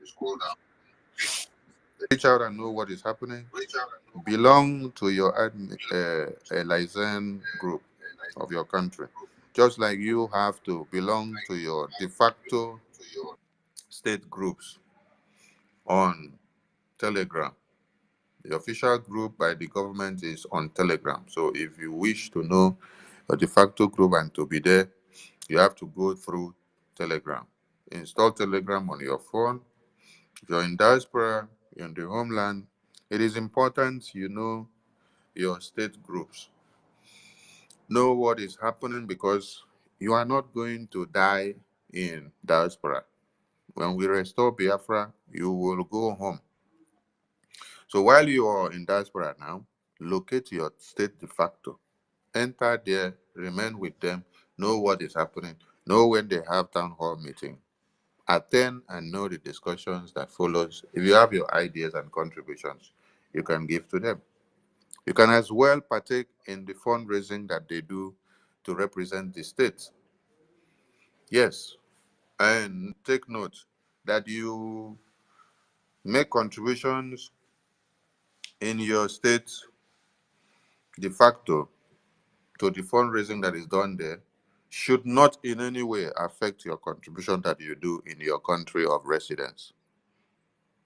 You scroll down. Reach out and know what is happening. Belong to your liaison group of your country. Just like you have to belong to your de facto state groups on Telegram. The official group by the government is on Telegram. So if you wish to know a de facto group and to be there, you have to go through Telegram. Install Telegram on your phone. If you're in diaspora, in the homeland, it is important you know your state groups. Know what is happening because you are not going to die in diaspora. When we restore Biafra, you will go home. So while you are in diaspora now, locate your state de facto. Enter there, remain with them, know what is happening, know when they have town hall meeting, attend and know the discussions that follows. If you have your ideas and contributions, you can give to them. You can as well partake in the fundraising that they do to represent the state. Yes, and take note that you make contributions in your state de facto to the fundraising that is done there should not in any way affect your contribution that you do in your country of residence,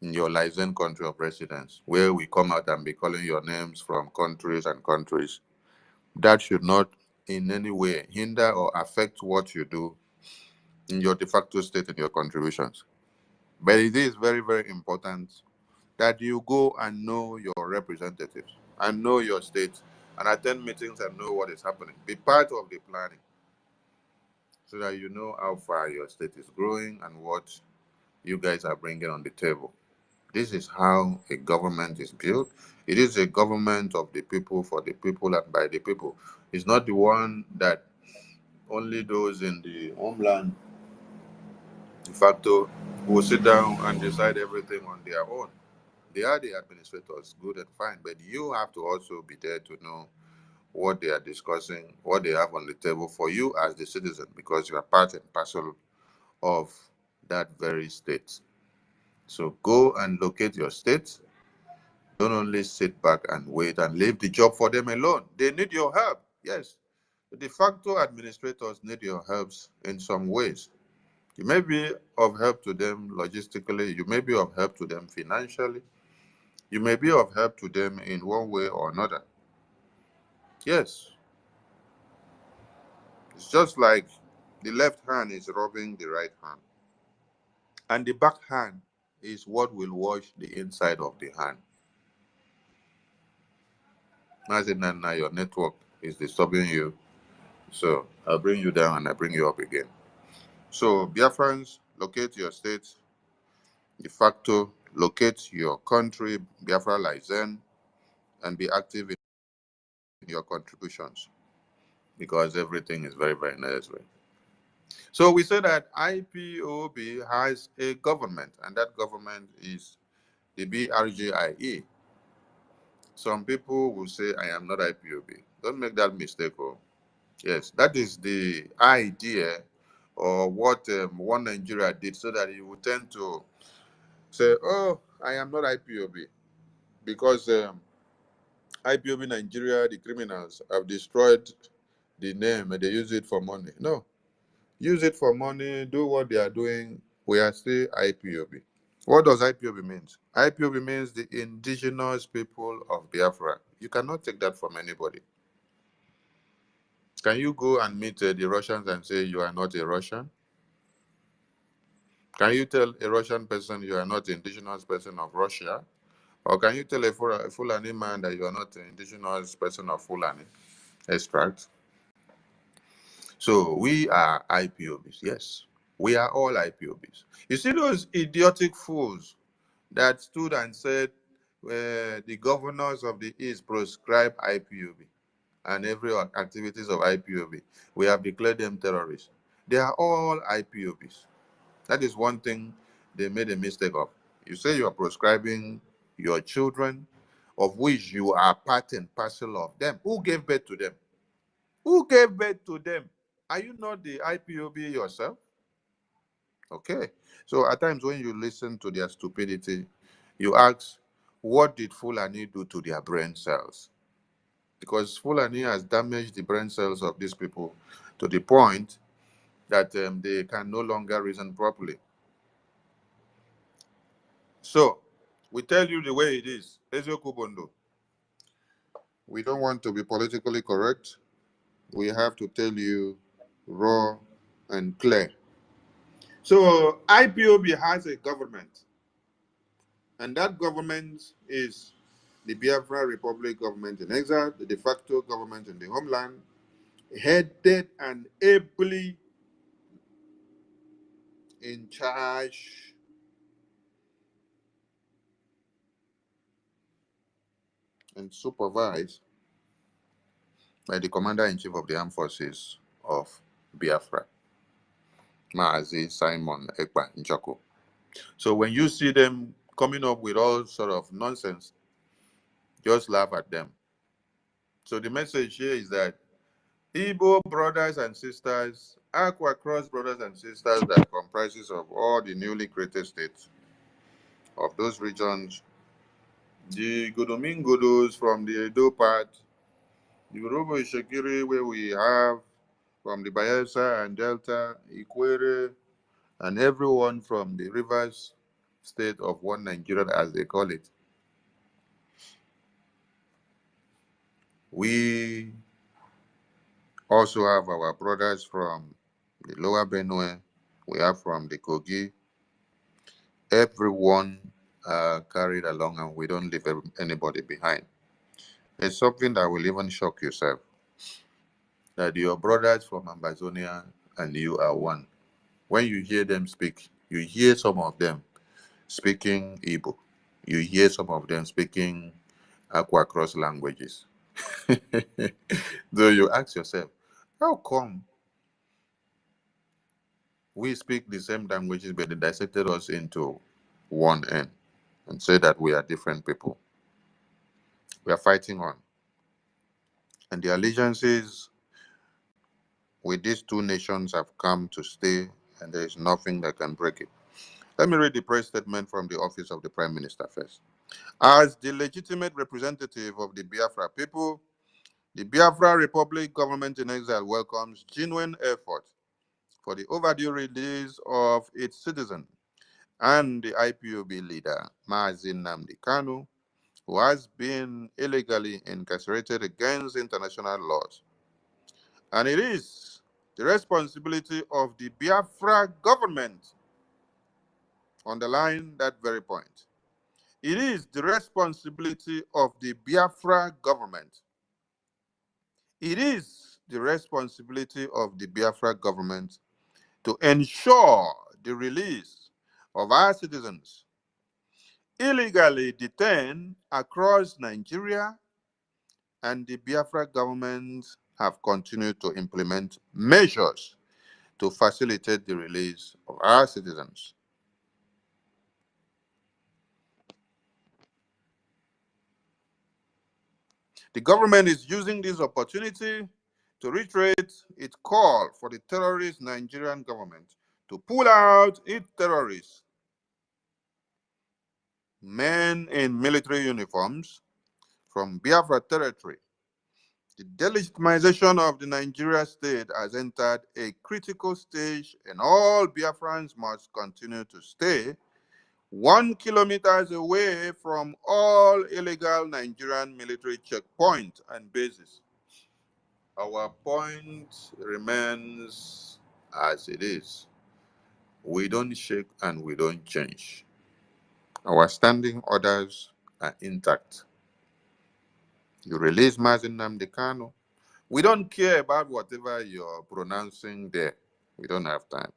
in your licensed country of residence, where we come out and be calling your names from countries and countries. That should not in any way hinder or affect what you do in your de facto state and your contributions. But it is very, very important that you go and know your representatives and know your state and attend meetings and know what is happening. Be part of the planning so that you know how far your state is growing and what you guys are bringing on the table. This is how a government is built. It is a government of the people, for the people, and by the people. It's not the one that only those in the homeland de facto will sit down and decide everything on their own. They are the administrators, good and fine, but you have to also be there to know what they are discussing, what they have on the table for you as the citizen, because you are part and parcel of that very state. So go and locate your state. Don't only sit back and wait and leave the job for them alone. They need your help. Yes. The de facto administrators need your helps in some ways. You may be of help to them logistically, you may be of help to them financially, you may be of help to them in one way or another. Yes. It's just like the left hand is rubbing the right hand, and the back hand is what will wash the inside of the hand. Now your network is disturbing you, so I'll bring you down and I bring you up again. So Biafrans, locate your state de facto, locate your country, Biafra license, and be active in your contributions because everything is very, very necessary. So we say that IPOB has a government, and that government is the BRGIE. Some people will say, I am not IPOB. Don't make that mistake. Oh. Yes, that is the idea or what one Nigeria did so that you would tend to say, oh, I am not IPOB because IPOB Nigeria, the criminals, have destroyed the name and they use it for money. No, use it for money, do what they are doing. We are still IPOB. What does IPOB mean? IPOB means the indigenous people of Biafra. You cannot take that from anybody. Can you go and meet the Russians and say you are not a Russian? Can you tell a Russian person you are not the indigenous person of Russia? Or can you tell a Fulani man that you are not the indigenous person of Fulani extract? So we are IPOBs, yes. We are all IPOBs. You see those idiotic fools that stood and said the governors of the East prescribe IPOB and every activities of IPOB. We have declared them terrorists. They are all IPOBs. That is one thing they made a mistake of. You say you are prescribing your children, of which you are part and parcel of them. Who gave birth to them? Who gave birth to them? Are you not the IPOB yourself? Okay. So at times when you listen to their stupidity, you ask, what did Fulani do to their brain cells? Because Fulani has damaged the brain cells of these people to the point that they can no longer reason properly. So, we tell you the way it is. Ezioku Bondo. We don't want to be politically correct. We have to tell you raw and clear. So, IPOB has a government, and that government is the Biafra Republic government in exile, the de facto government in the homeland, headed and ably in charge and supervised by the Commander-in-Chief of the Armed Forces of Biafra, Maazi Simon Ekpa Njoko. So when you see them coming up with all sort of nonsense, just laugh at them. So the message here is that Igbo brothers and sisters, Akwa cross brothers and sisters that comprises of all the newly created states of those regions, the Igodomigodos from the Edo part, the Urhobo Ishekiri where we have from the Bayelsa and Delta, Ikwere, and everyone from the rivers state of one Nigeria, as they call it. We also have our brothers from the lower Benue, we have from the Kogi. Everyone carried along, and we don't leave anybody behind. It's something that will even shock yourself, that your brothers from Ambazonia and you are one. When you hear them speak, you hear some of them speaking Igbo. You hear some of them speaking Akwa cross languages. Though you ask yourself, how come we speak the same languages but they dissected us into one end and say that we are different people? We are fighting on. And the allegiances with these two nations have come to stay, and there is nothing that can break it. Let me read the press statement from the office of the Prime Minister first. As the legitimate representative of the Biafra people, the Biafra Republic government in exile welcomes genuine effort for the overdue release of its citizen and the IPOB leader, Maazi Nnamdi Kanu, who has been illegally incarcerated against international laws. And it is the responsibility of the Biafra government, underline that very point. It is the responsibility of the Biafra government. It is the responsibility of the Biafra government to ensure the release of our citizens illegally detained across Nigeria, and the Biafra government have continued to implement measures to facilitate the release of our citizens. The government is using this opportunity to reiterate its call for the terrorist Nigerian government to pull out its terrorists, men in military uniforms, from Biafra territory. The delegitimization of the Nigeria state has entered a critical stage, and all Biafrans must continue to stay 1 kilometer away from all illegal Nigerian military checkpoints and bases. Our point remains as it is. We don't shake and we don't change. Our standing orders are intact. You release Maazi Nnamdi Kanu. We don't care about whatever you're pronouncing there. We don't have time.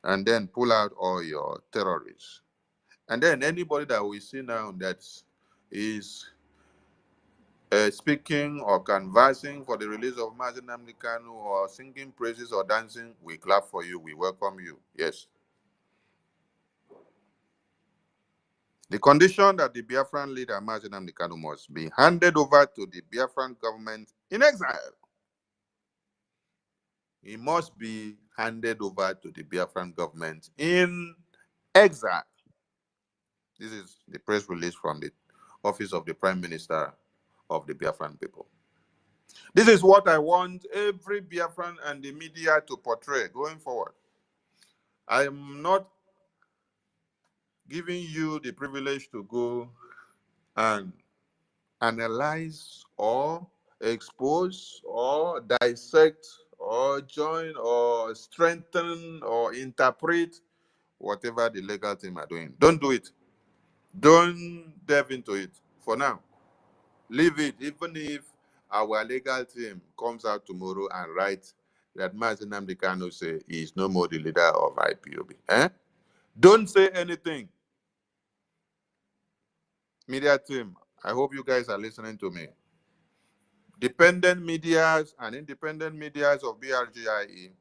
And then pull out all your terrorists. And then anybody that we see now that is speaking or canvassing for the release of Maazi Nnamdi Kanu or singing praises or dancing, we clap for you, we welcome you. Yes. The condition that the Biafran leader Maazi Nnamdi Kanu must be handed over to the Biafran government in exile. He must be handed over to the Biafran government in exile. This is the press release from the office of the Prime Minister of the Biafran people. This is what I want every Biafran and the media to portray going forward. I am not giving you the privilege to go and analyze or expose or dissect or join or strengthen or interpret whatever the legal team are doing. Don't do it. Don't delve into it for now. Leave it, even if our legal team comes out tomorrow and writes that Mazi Nnamdi Kanu say he is no more the leader of IPOB. Don't say anything. Media team, I hope you guys are listening to me. Dependent medias and independent medias of BRGIE,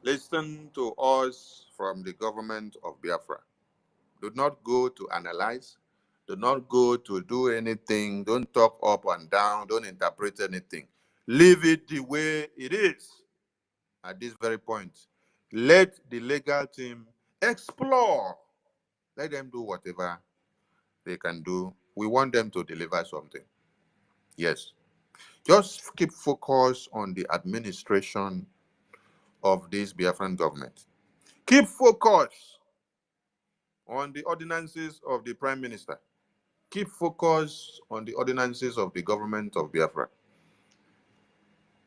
listen to us from the government of Biafra. Do not go to analyze. Do not go to do anything. Don't talk up and down. Don't interpret anything. Leave it the way it is at this very point. Let the legal team explore. Let them do whatever they can do. We want them to deliver something. Yes. Just keep focus on the administration of this Biafran government. Keep focus on the ordinances of the Prime Minister. Keep focus on the ordinances of the government of Biafra.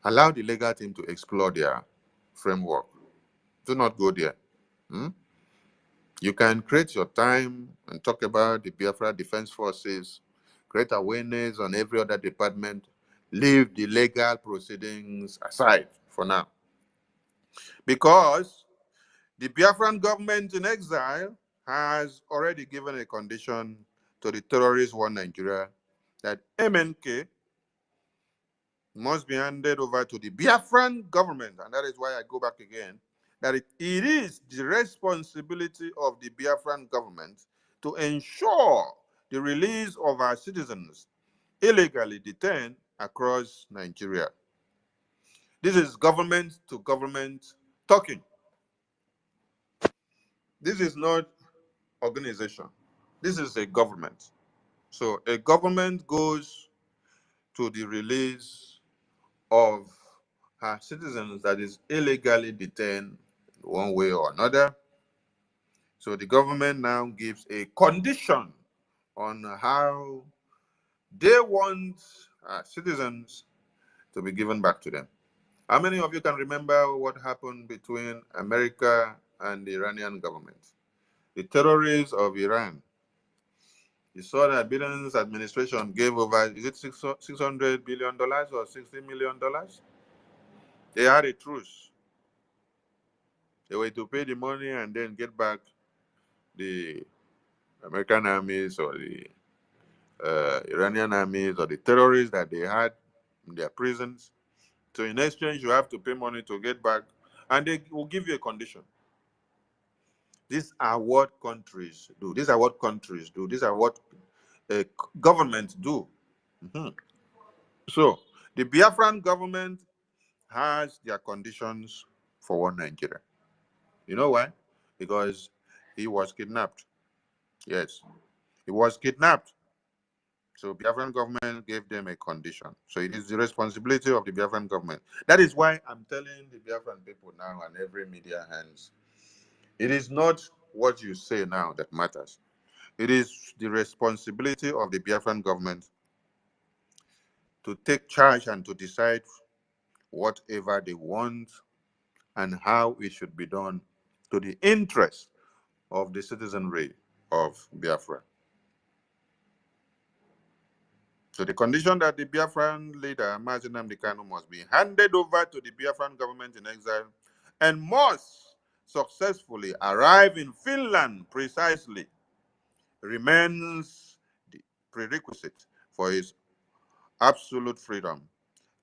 Allow the legal team to explore their framework. Do not go there. You can create your time and talk about the Biafra Defense Forces, create awareness on every other department. Leave the legal proceedings aside for now. Because the Biafran government in exile has already given a condition to the terrorist war Nigeria that MNK must be handed over to the Biafran government. And that is why I go back again, that it is the responsibility of the Biafran government to ensure the release of our citizens illegally detained across Nigeria. This is government to government talking. This is not organization. This is a government. So a government goes to the release of her citizens that is illegally detained one way or another. So the government now gives a condition on how they want citizens to be given back to them. How many of you can remember what happened between America and the Iranian government? The terrorists of Iran. You saw that Biden's administration gave over, is it $600 billion or $60 million? They had a truce. They were to pay the money and then get back the American armies or the Iranian armies or the terrorists that they had in their prisons. So in exchange, you have to pay money to get back, and they will give you a condition. These are what countries do. These are what countries do. These are what governments do. So the Biafran government has their conditions for one Nigeria. You know why? Because he was kidnapped. Yes, he was kidnapped. So Biafran government gave them a condition. So it is the responsibility of the Biafran government. That is why I'm telling the Biafran people now and every media hands, it is not what you say now that matters. It is the responsibility of the Biafran government to take charge and to decide whatever they want and how it should be done to the interest of the citizenry of Biafra. So the condition that the Biafran leader, Mazi Nnamdi Kanu, must be handed over to the Biafran government in exile and must successfully arrive in Finland precisely remains the prerequisite for his absolute freedom.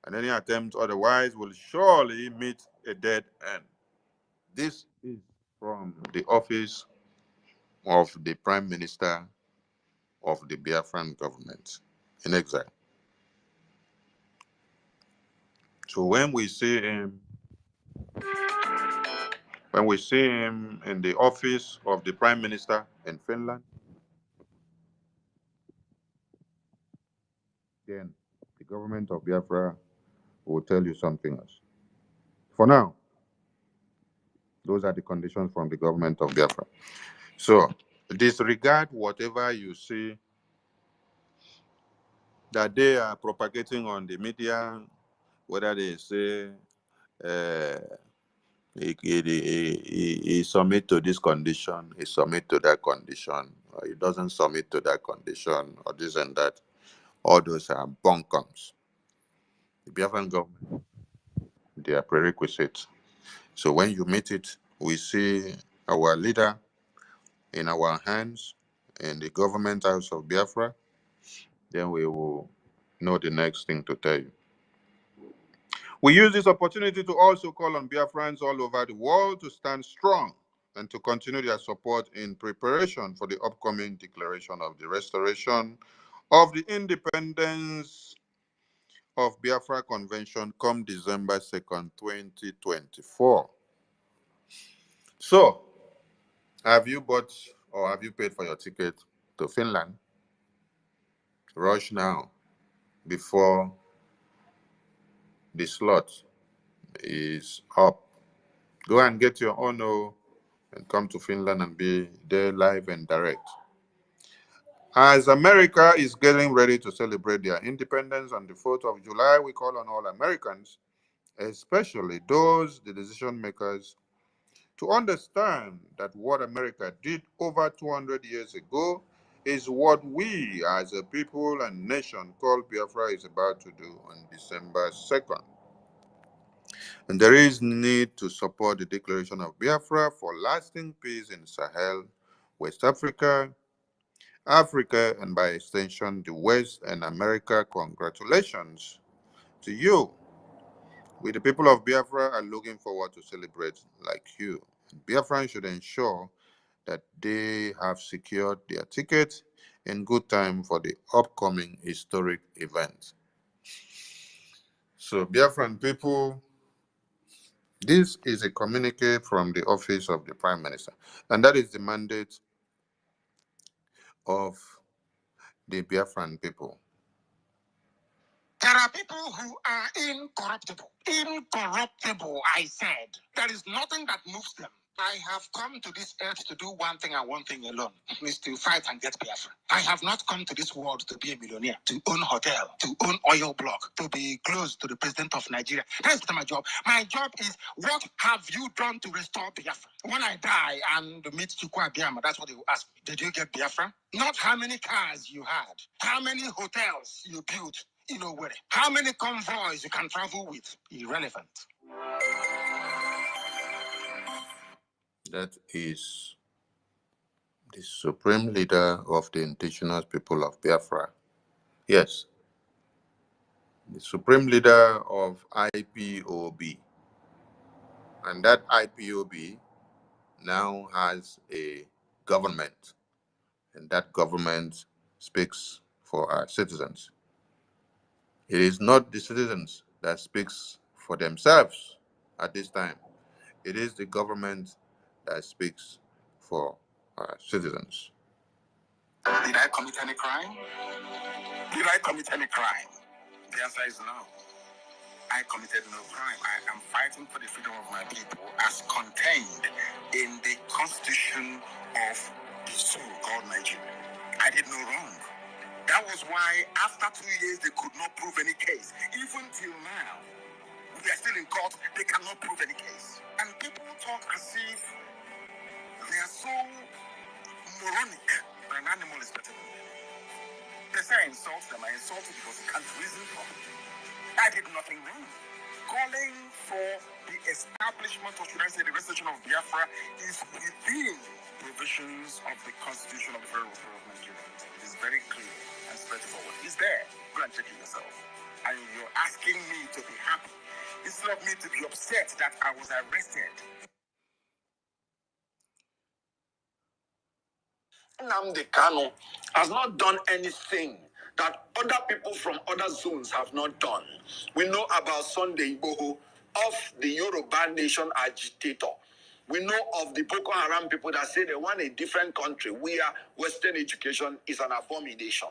And any attempt otherwise will surely meet a dead end. This is from the office of the Prime Minister of the Biafran government in exile. So when we see him in the office of the Prime Minister in Finland, then the government of Biafra will tell you something else. For now, those are the conditions from the government of Biafra. So disregard whatever you see that they are propagating on the media, whether they say he submit to this condition, he submit to that condition, or he doesn't submit to that condition, or this and that. All those are bunkums. The Biafran government, they are prerequisites. So when you meet it, we see our leader in our hands in the government house of Biafra, then we will know the next thing to tell you. We use this opportunity to also call on Biafrans all over the world to stand strong and to continue their support in preparation for the upcoming declaration of the restoration of the independence of Biafra Convention come December 2nd, 2024. So, have you bought or have you paid for your ticket to Finland? Rush now before the slot is up. Go and get your own and come to Finland and be there live and direct. As America is getting ready to celebrate their independence on the 4th of July, we call on all Americans, especially those, the decision makers, to understand that what America did over 200 years ago is what we as a people and nation called Biafra is about to do on December 2nd. And there is need to support the declaration of Biafra for lasting peace in Sahel, West Africa, Africa, and by extension, the West and America. Congratulations to you. We, the people of Biafra, are looking forward to celebrate like you. Biafrans should ensure that they have secured their ticket in good time for the upcoming historic event. So, Biafran people, this is a communique from the office of the Prime Minister, and that is the mandate of the Biafran people. There are people who are incorruptible. Incorruptible, I said. There is nothing that moves them. I have come to this earth to do one thing and one thing alone, is to fight and get Biafra. I have not come to this world to be a millionaire, to own hotel, to own oil block, to be close to the president of Nigeria. That is not my job. My job is, what have you done to restore Biafra? When I die and meet Chukwu Abiyama, that's what they will ask me. Did you get Biafra? Not how many cars you had, how many hotels you built. You know what? How many convoys you can travel with? Irrelevant. That is the supreme leader of the indigenous people of Biafra. Yes, the supreme leader of IPOB. And that IPOB now has a government, and that government speaks for our citizens. It is not the citizens that speaks for themselves at this time. It is the government that speaks for our citizens. Did I commit any crime? Did I commit any crime? The answer is no. I committed no crime. I am fighting for the freedom of my people as contained in the constitution of the soul called Nigeria. I did no wrong. That was why after 2 years they could not prove any case. Even till now, we are still in court, they cannot prove any case. And people talk as if they are so moronic that an animal is better than them. They say I insult them. I insult them because they can't reason properly. I did nothing wrong. Calling for the establishment, or should I say the restoration of Biafra, is within provisions of the Constitution of the Federal Republic of Nigeria. It is very clear and straightforward. It's there. Go and check it yourself. And you're asking me to be happy instead of me to be upset that I was arrested. Nnamdi Kanu has not done anything that other people from other zones have not done. We know about Sunday Igboho, of the Yoruba nation agitator. We know of the Boko Haram people that say they want a different country where Western education is an abomination.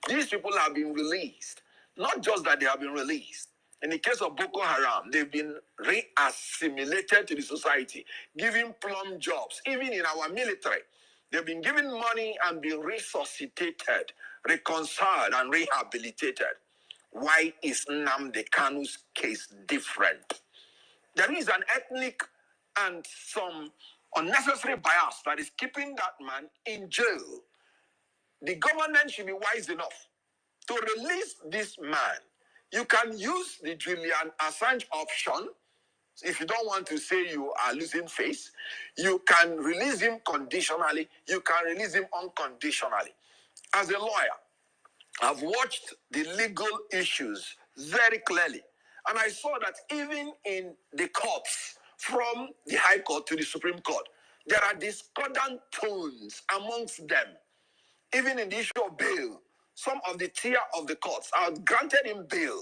These people have been released. Not just that they have been released. In the case of Boko Haram, they've been re-assimilated to the society, given plum jobs, even in our military. They've been given money and been resuscitated, reconciled, and rehabilitated. Why is Nnamdi Kanu's case different? There is an ethnic and some unnecessary bias that is keeping that man in jail. The government should be wise enough to release this man. You can use the Julian Assange option. If you don't want to say you are losing face, you can release him conditionally. You can release him unconditionally. As a lawyer, I've watched the legal issues very clearly. And I saw that even in the courts, from the High Court to the Supreme Court, there are discordant tones amongst them. Even in the issue of bail, some of the tier of the courts are granted him bail.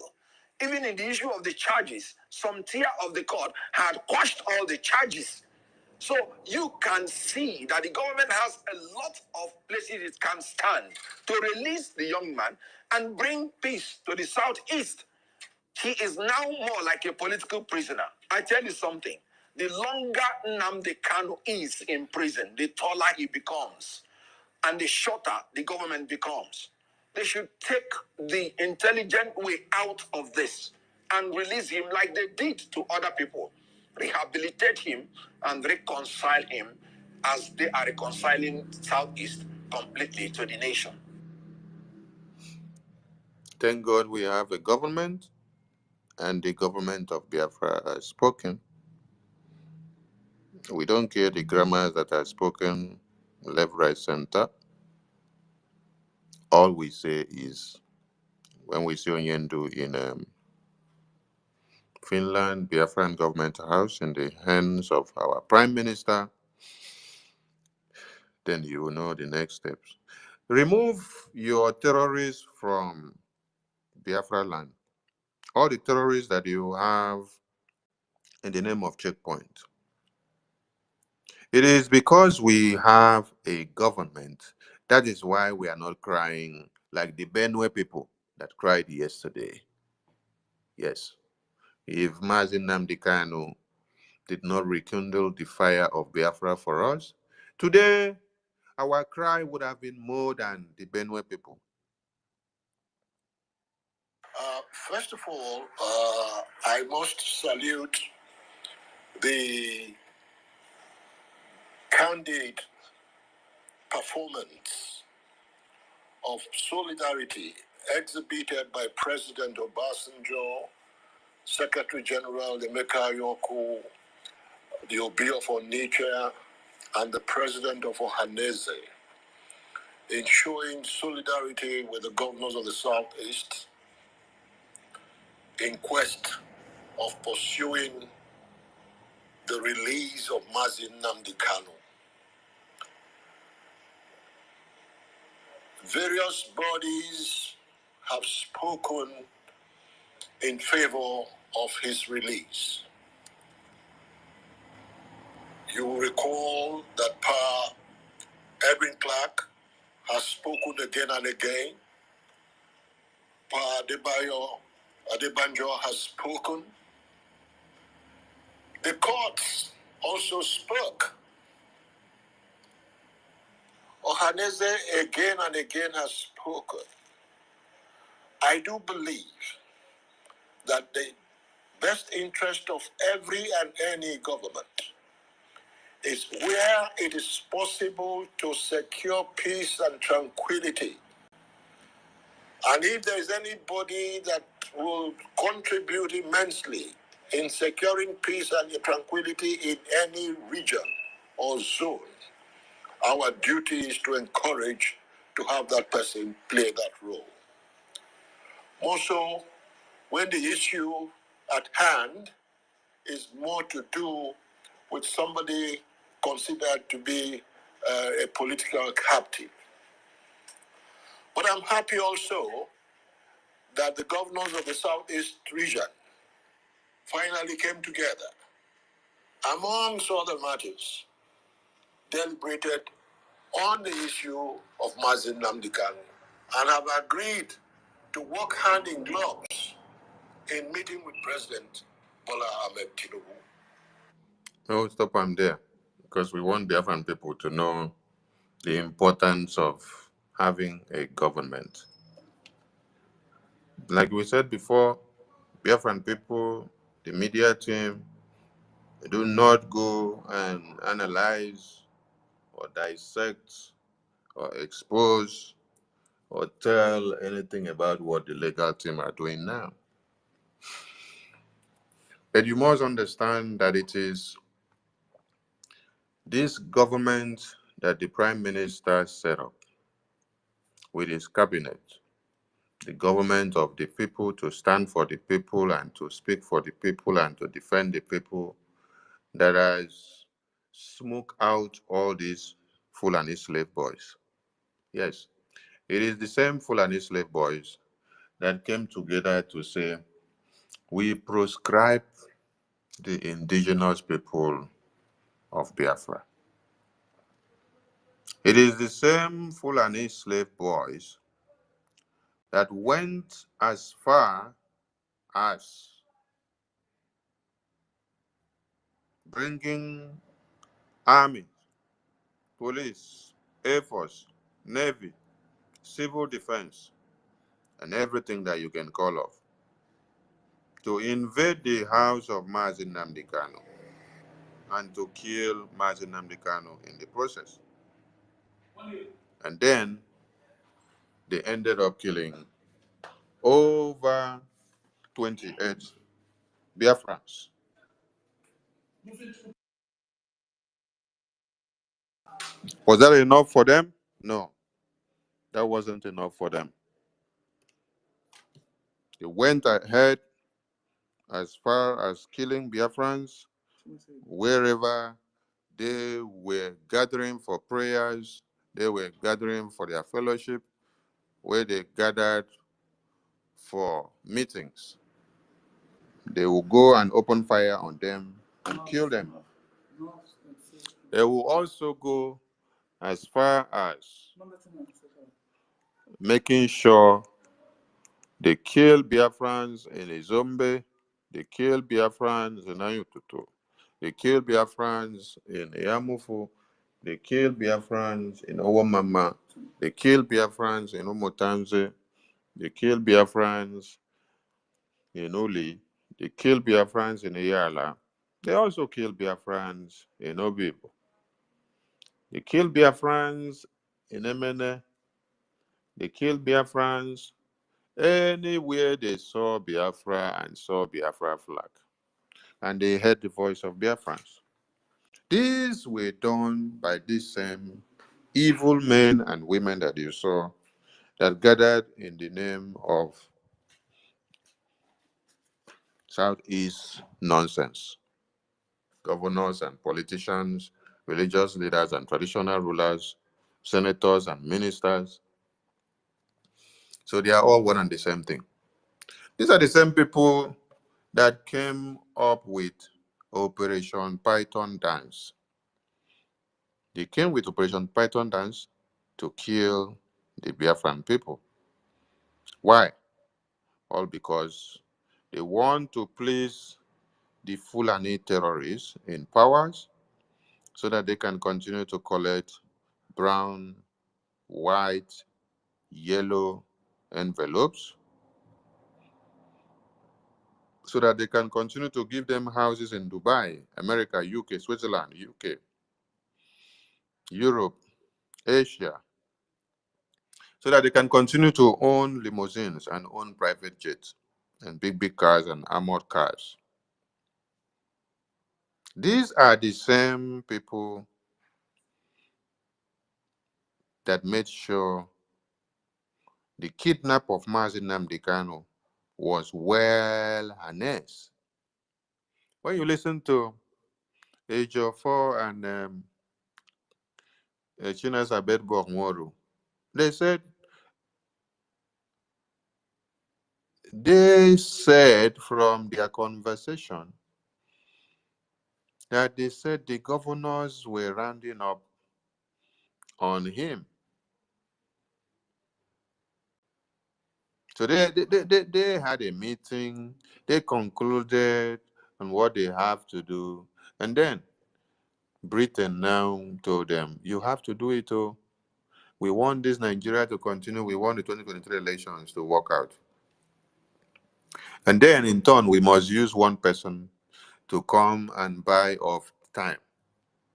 Even in the issue of the charges, some tier of the court had quashed all the charges. So you can see that the government has a lot of places it can stand to release the young man and bring peace to the southeast. He is now more like a political prisoner. I tell you something. The longer Nnamdi Kanu is in prison, the taller he becomes, and the shorter the government becomes. They should take the intelligent way out of this and release him like they did to other people. Rehabilitate him and reconcile him as they are reconciling Southeast completely to the nation. Thank God we have a government, and the government of Biafra has spoken. We don't care the grammars that are spoken left, right, center. All we say is, when we see Onyendu in Finland, Biafran government house in the hands of our prime minister, then you will know the next steps. Remove your terrorists from Biafra land. All the terrorists that you have in the name of checkpoint. It is because we have a government. That is why we are not crying like the Benue people that cried yesterday. Yes. If Mazin Nnamdi Kanu did not rekindle the fire of Biafra for us, today our cry would have been more than the Benue people. First of all, I must salute the candid performance of solidarity exhibited by President Obasanjo, Secretary General Emeka Yoko, the Obi of Onitsha, and the President of Ohanese in showing solidarity with the governors of the Southeast in quest of pursuing the release of Mazin Nnamdi Kanu. Various bodies have spoken in favor of his release. You will recall that Pa Edwin Clark has spoken again and again. Pa Adebanjo has spoken. The courts also spoke. Ohanese again and again has spoken. I do believe that the best interest of every and any government is where it is possible to secure peace and tranquility. And if there is anybody that will contribute immensely in securing peace and tranquility in any region or zone, our duty is to encourage to have that person play that role. More so when the issue at hand is more to do with somebody considered to be a political captive. But I'm happy also that the governors of the Southeast region finally came together, amongst other matters, deliberated on the issue of Mazin Namdekan and have agreed to work hand in gloves in meeting with President Bola Ahmed Tinubu. No, stop, I'm there. Because we want Biafran people to know the importance of having a government. Like we said before, Biafran people, the media team, they do not go and analyze or dissect or expose or tell anything about what the legal team are doing now. But you must understand that it is this government that the Prime Minister set up with his cabinet, the government of the people, to stand for the people and to speak for the people and to defend the people, that has smoked out all these Fulani slave boys. Yes, it is the same Fulani slave boys that came together to say, we proscribe the indigenous people of Biafra. It is the same Fulani slave boys that went as far as bringing army, police, air force, navy, civil defense, and everything that you can call of, to invade the house of Mazin Nnamdi Kanu and to kill Mazin Nnamdi Kanu in the process. And then they ended up killing over 28 Biafrans. Was that enough for them? No, that wasn't enough for them. They went ahead as far as killing Biafrans wherever they were gathering for prayers, they were gathering for their fellowship, where they gathered for meetings. They will go and open fire on them and kill them. They will also go as far as making sure they kill Biafrans in Izombe, they kill Biafrans in Ayututu, they kill Biafrans in Yamufu, they kill Biafrans in Owamama, they kill Biafrans in Umotanze, they kill Biafrans in Uli, they kill Biafrans in Igala, they also kill Biafrans in Obibo. They kill Biafrans in Emene, they kill Biafrans anywhere they saw Biafra and saw Biafra flag. And they heard the voice of Biafrans. These were done by these same evil men and women that you saw that gathered in the name of Southeast nonsense. Governors and politicians, religious leaders and traditional rulers, senators and ministers. So they are all one and the same thing. These are the same people that came up with Operation Python Dance. They came with Operation Python Dance to kill the Biafran people. Why? All because they want to place the Fulani terrorists in powers so that they can continue to collect brown, white, yellow envelopes, so that they can continue to give them houses in Dubai, America, UK, Switzerland, UK, Europe, Asia, so that they can continue to own limousines and own private jets and big cars and armored cars. These are the same people that made sure the kidnap of Mazin Nnamdi Kanu was well harnessed. When you listen to Ejiofor and Chinasa Bedbo Nworu, they said they said from their conversation that they said the governors were rounding up on him. So they had a meeting, they concluded on what they have to do, and then Britain now told them, you have to do it. Oh, we want this Nigeria to continue. We want the 2023 elections to work out. And then in turn, we must use one person to come and buy off time,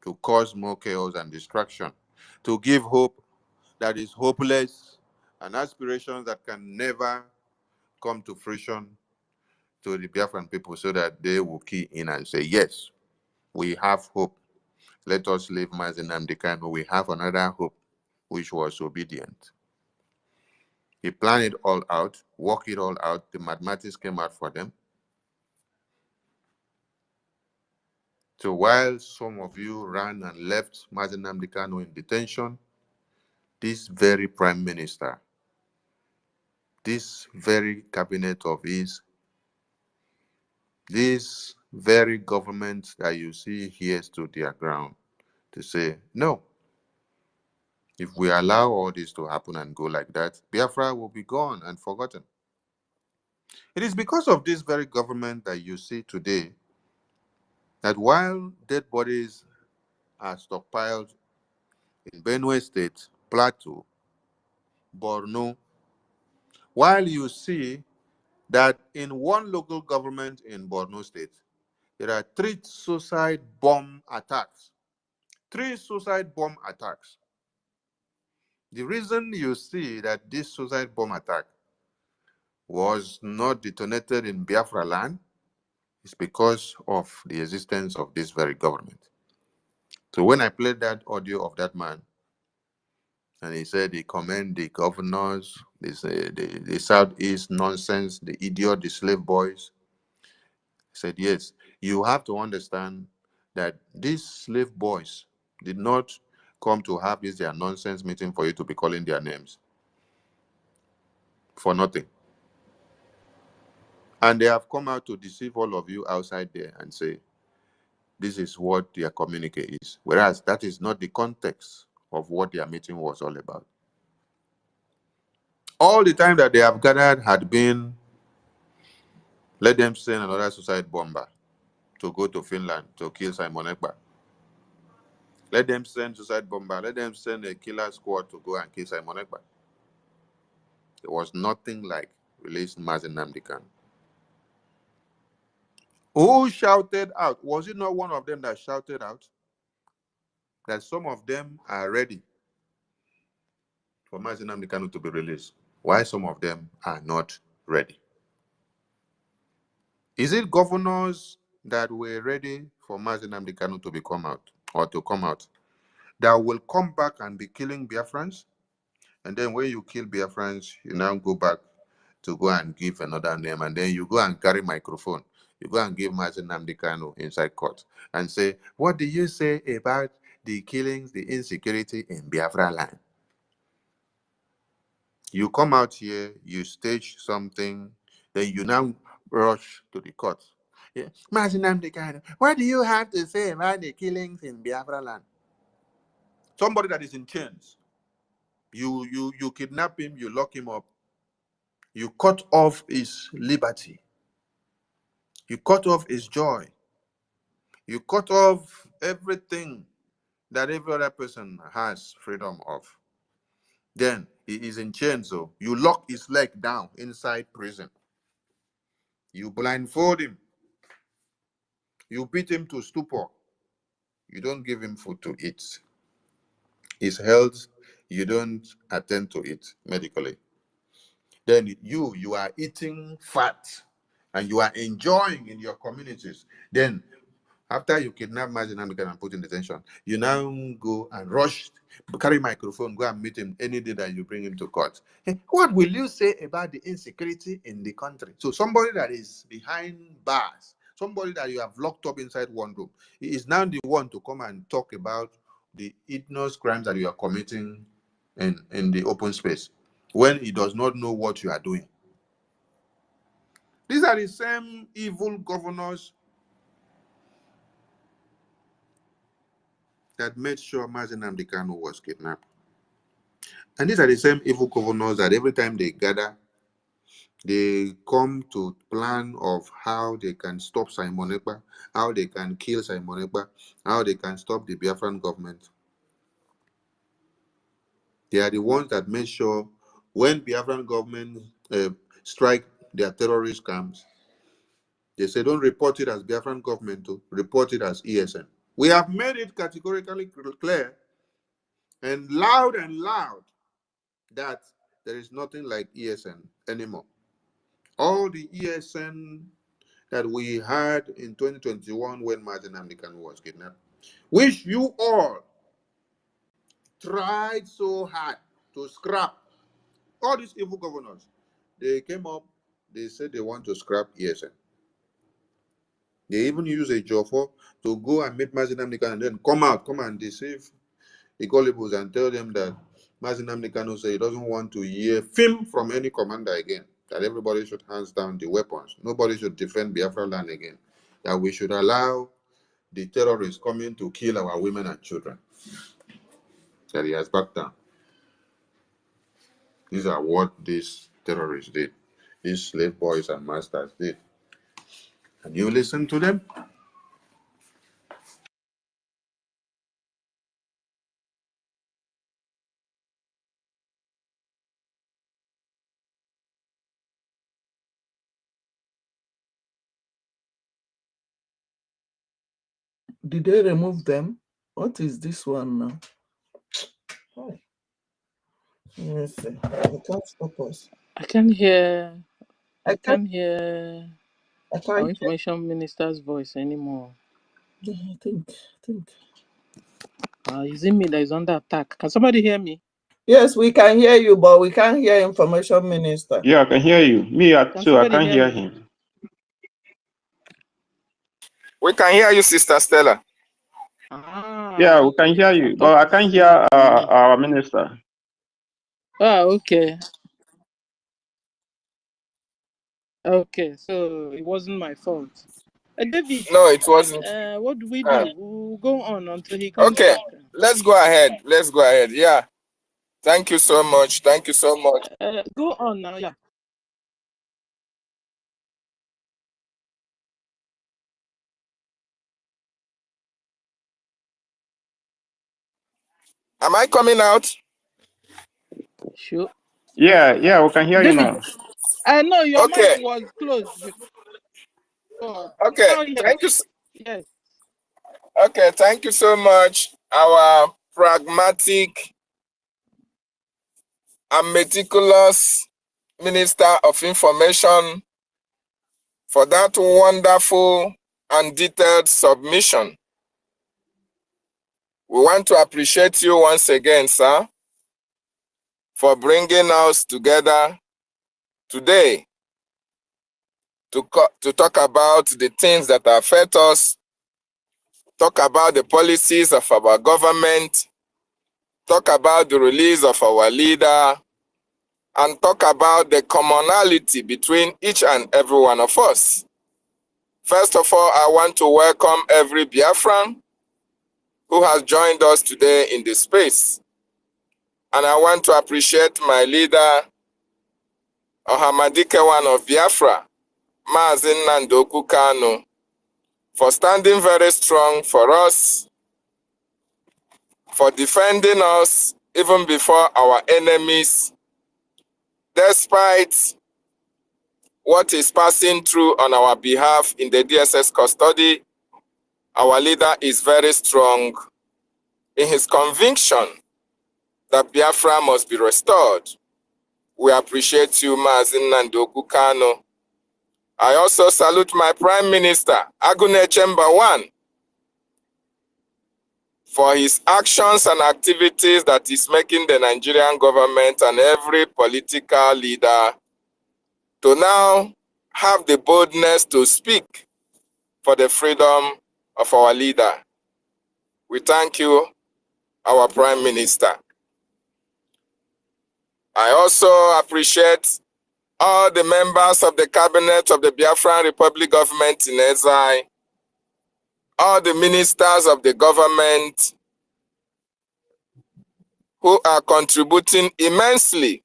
to cause more chaos and distraction, to give hope that is hopeless and aspirations that can never come to fruition to the Biafran people, so that they will key in and say, yes, we have hope. Let us leave Mazi Nnamdi Kanu. We have another hope, which was obedient. He planned it all out, worked it all out. The mathematics came out for them. So while some of you ran and left Mazi Nnamdi Kanu in detention, this very prime minister, this very cabinet of his, this very government that you see here stood their ground to say, no, if we allow all this to happen and go like that, Biafra will be gone and forgotten. It is because of this very government that you see today that while dead bodies are stockpiled in Benue State, Plateau, Borno, while you see that in one local government in Borno State, there are 3 suicide bomb attacks. 3 suicide bomb attacks. The reason you see that this suicide bomb attack was not detonated in Biafra land is because of the existence of this very government. So when I played that audio of that man, and he said he commend the governors, the Southeast nonsense, the idiot, the slave boys, he said, yes, you have to understand that these slave boys did not come to have this their nonsense meeting for you to be calling their names for nothing. And they have come out to deceive all of you outside there and say, this is what their communique is. Whereas that is not the context of what their meeting was all about. All the time that they have gathered had been, let them send another suicide bomber to go to Finland to kill Simon Ekpa. Let them send suicide bomber. Let them send a killer squad to go and kill Simon Ekpa. There was nothing like releasing Mazi Nnamdi Kanu. Who shouted out? Was it not one of them that shouted out that some of them are ready for Mazi Nnamdi Kanu to be released? Why some of them are not ready? Is it governors that were ready for Mazi Nnamdi Kanu to come out or to come out that will come back and be killing Biafrans? And then when you kill Biafrans, you now go back to go and give another name, and then you go and carry microphone. You go and give Mazi Nnamdi Kanu inside court and say, what do you say about the killings, the insecurity in Biafra land? You come out here, you stage something, then you now rush to the court. Yeah. Mazi Nnamdi Kanu, what do you have to say about the killings in Biafra land? Somebody that is in chains. You kidnap him, you lock him up, you cut off his liberty, you cut off his joy, you cut off everything that every other person has freedom of. Then he is in chains, so you lock his leg down inside prison. You blindfold him. You beat him to stupor. You don't give him food to eat. His health, you don't attend to it medically. Then you are eating fat and you are enjoying in your communities. Then after you kidnap Mazi Nnamdi Kanu and put in detention, you now go and rush, carry microphone, go and meet him any day that you bring him to court. Hey, what will you say about the insecurity in the country? So somebody that is behind bars, somebody that you have locked up inside one room, he is now the one to come and talk about the heinous crimes that you are committing in the open space when he does not know what you are doing. These are the same evil governors that made sure Mazi Nnamdi Kanu was kidnapped. And these are the same evil governors that every time they gather, they come to plan of how they can stop Simon Ekpa, how they can kill Simon Ekpa, how they can stop the Biafran government. They are the ones that make sure when Biafran government strike their terrorist camps, they say don't report it as Biafran government, to report it as ESN. We have made it categorically clear and loud that there is nothing like ESN anymore. All the ESN that we had in 2021 when Mazi Nnamdi Kanu was kidnapped, which you all tried so hard to scrap. All these evil governors, they came up, they said they want to scrap ESN. They even use a Jofo to go and meet Mazi Nnamdi Kanu and then come and deceive the gullibles and tell them that Mazi Nnamdi Kanu said he doesn't want to hear film from any commander again, that everybody should hands down the weapons. Nobody should defend Biafra land again, that we should allow the terrorists coming to kill our women and children. That he has backed down. These are what these terrorists did. These slave boys and masters did. And you listen to them? Did they remove them? What is this one now? Oh. Let me see. It can't stop us. I can't hear. I can't hear our information minister's voice anymore. Yeah, I think. Is it me that is under attack? Can somebody hear me? Yes, we can hear you, but we can't hear information minister. Yeah, I can hear you. Me too, I can't hear him. We can hear you, Sister Stella. Yeah, we can hear you, but I can't hear our minister. Okay. Okay, so it wasn't my fault. David. No, it wasn't. What do we do? We'll go on until he comes back. Let's go ahead. Yeah. Thank you so much. Go on now, yeah. Am I coming out? Sure. Yeah, we can hear David, you now. I know your mic was closed before. Okay, thank you. Yes. Okay, thank you so much, our pragmatic and meticulous Minister of Information, for that wonderful and detailed submission. We want to appreciate you once again, sir, for bringing us together today to talk about the things that affect us, talk about the policies of our government, talk about the release of our leader, and talk about the commonality between each and every one of us. First of all, I want to welcome every Biafran who has joined us today in this space. And I want to appreciate my leader, Ohamadike of Biafra, Mazi Nnamdi Kanu, for standing very strong for us, for defending us even before our enemies, despite what is passing through on our behalf in the DSS custody. Our leader is very strong in his conviction that Biafra must be restored. We appreciate you, Mazi Nnamdi Kanu. I also salute my Prime Minister, Agune Chamber 1, for his actions and activities that is making the Nigerian government and every political leader to now have the boldness to speak for the freedom of our leader. We thank you, our Prime Minister. I also appreciate all the members of the cabinet of the Biafran Republic government in exile, all the ministers of the government who are contributing immensely,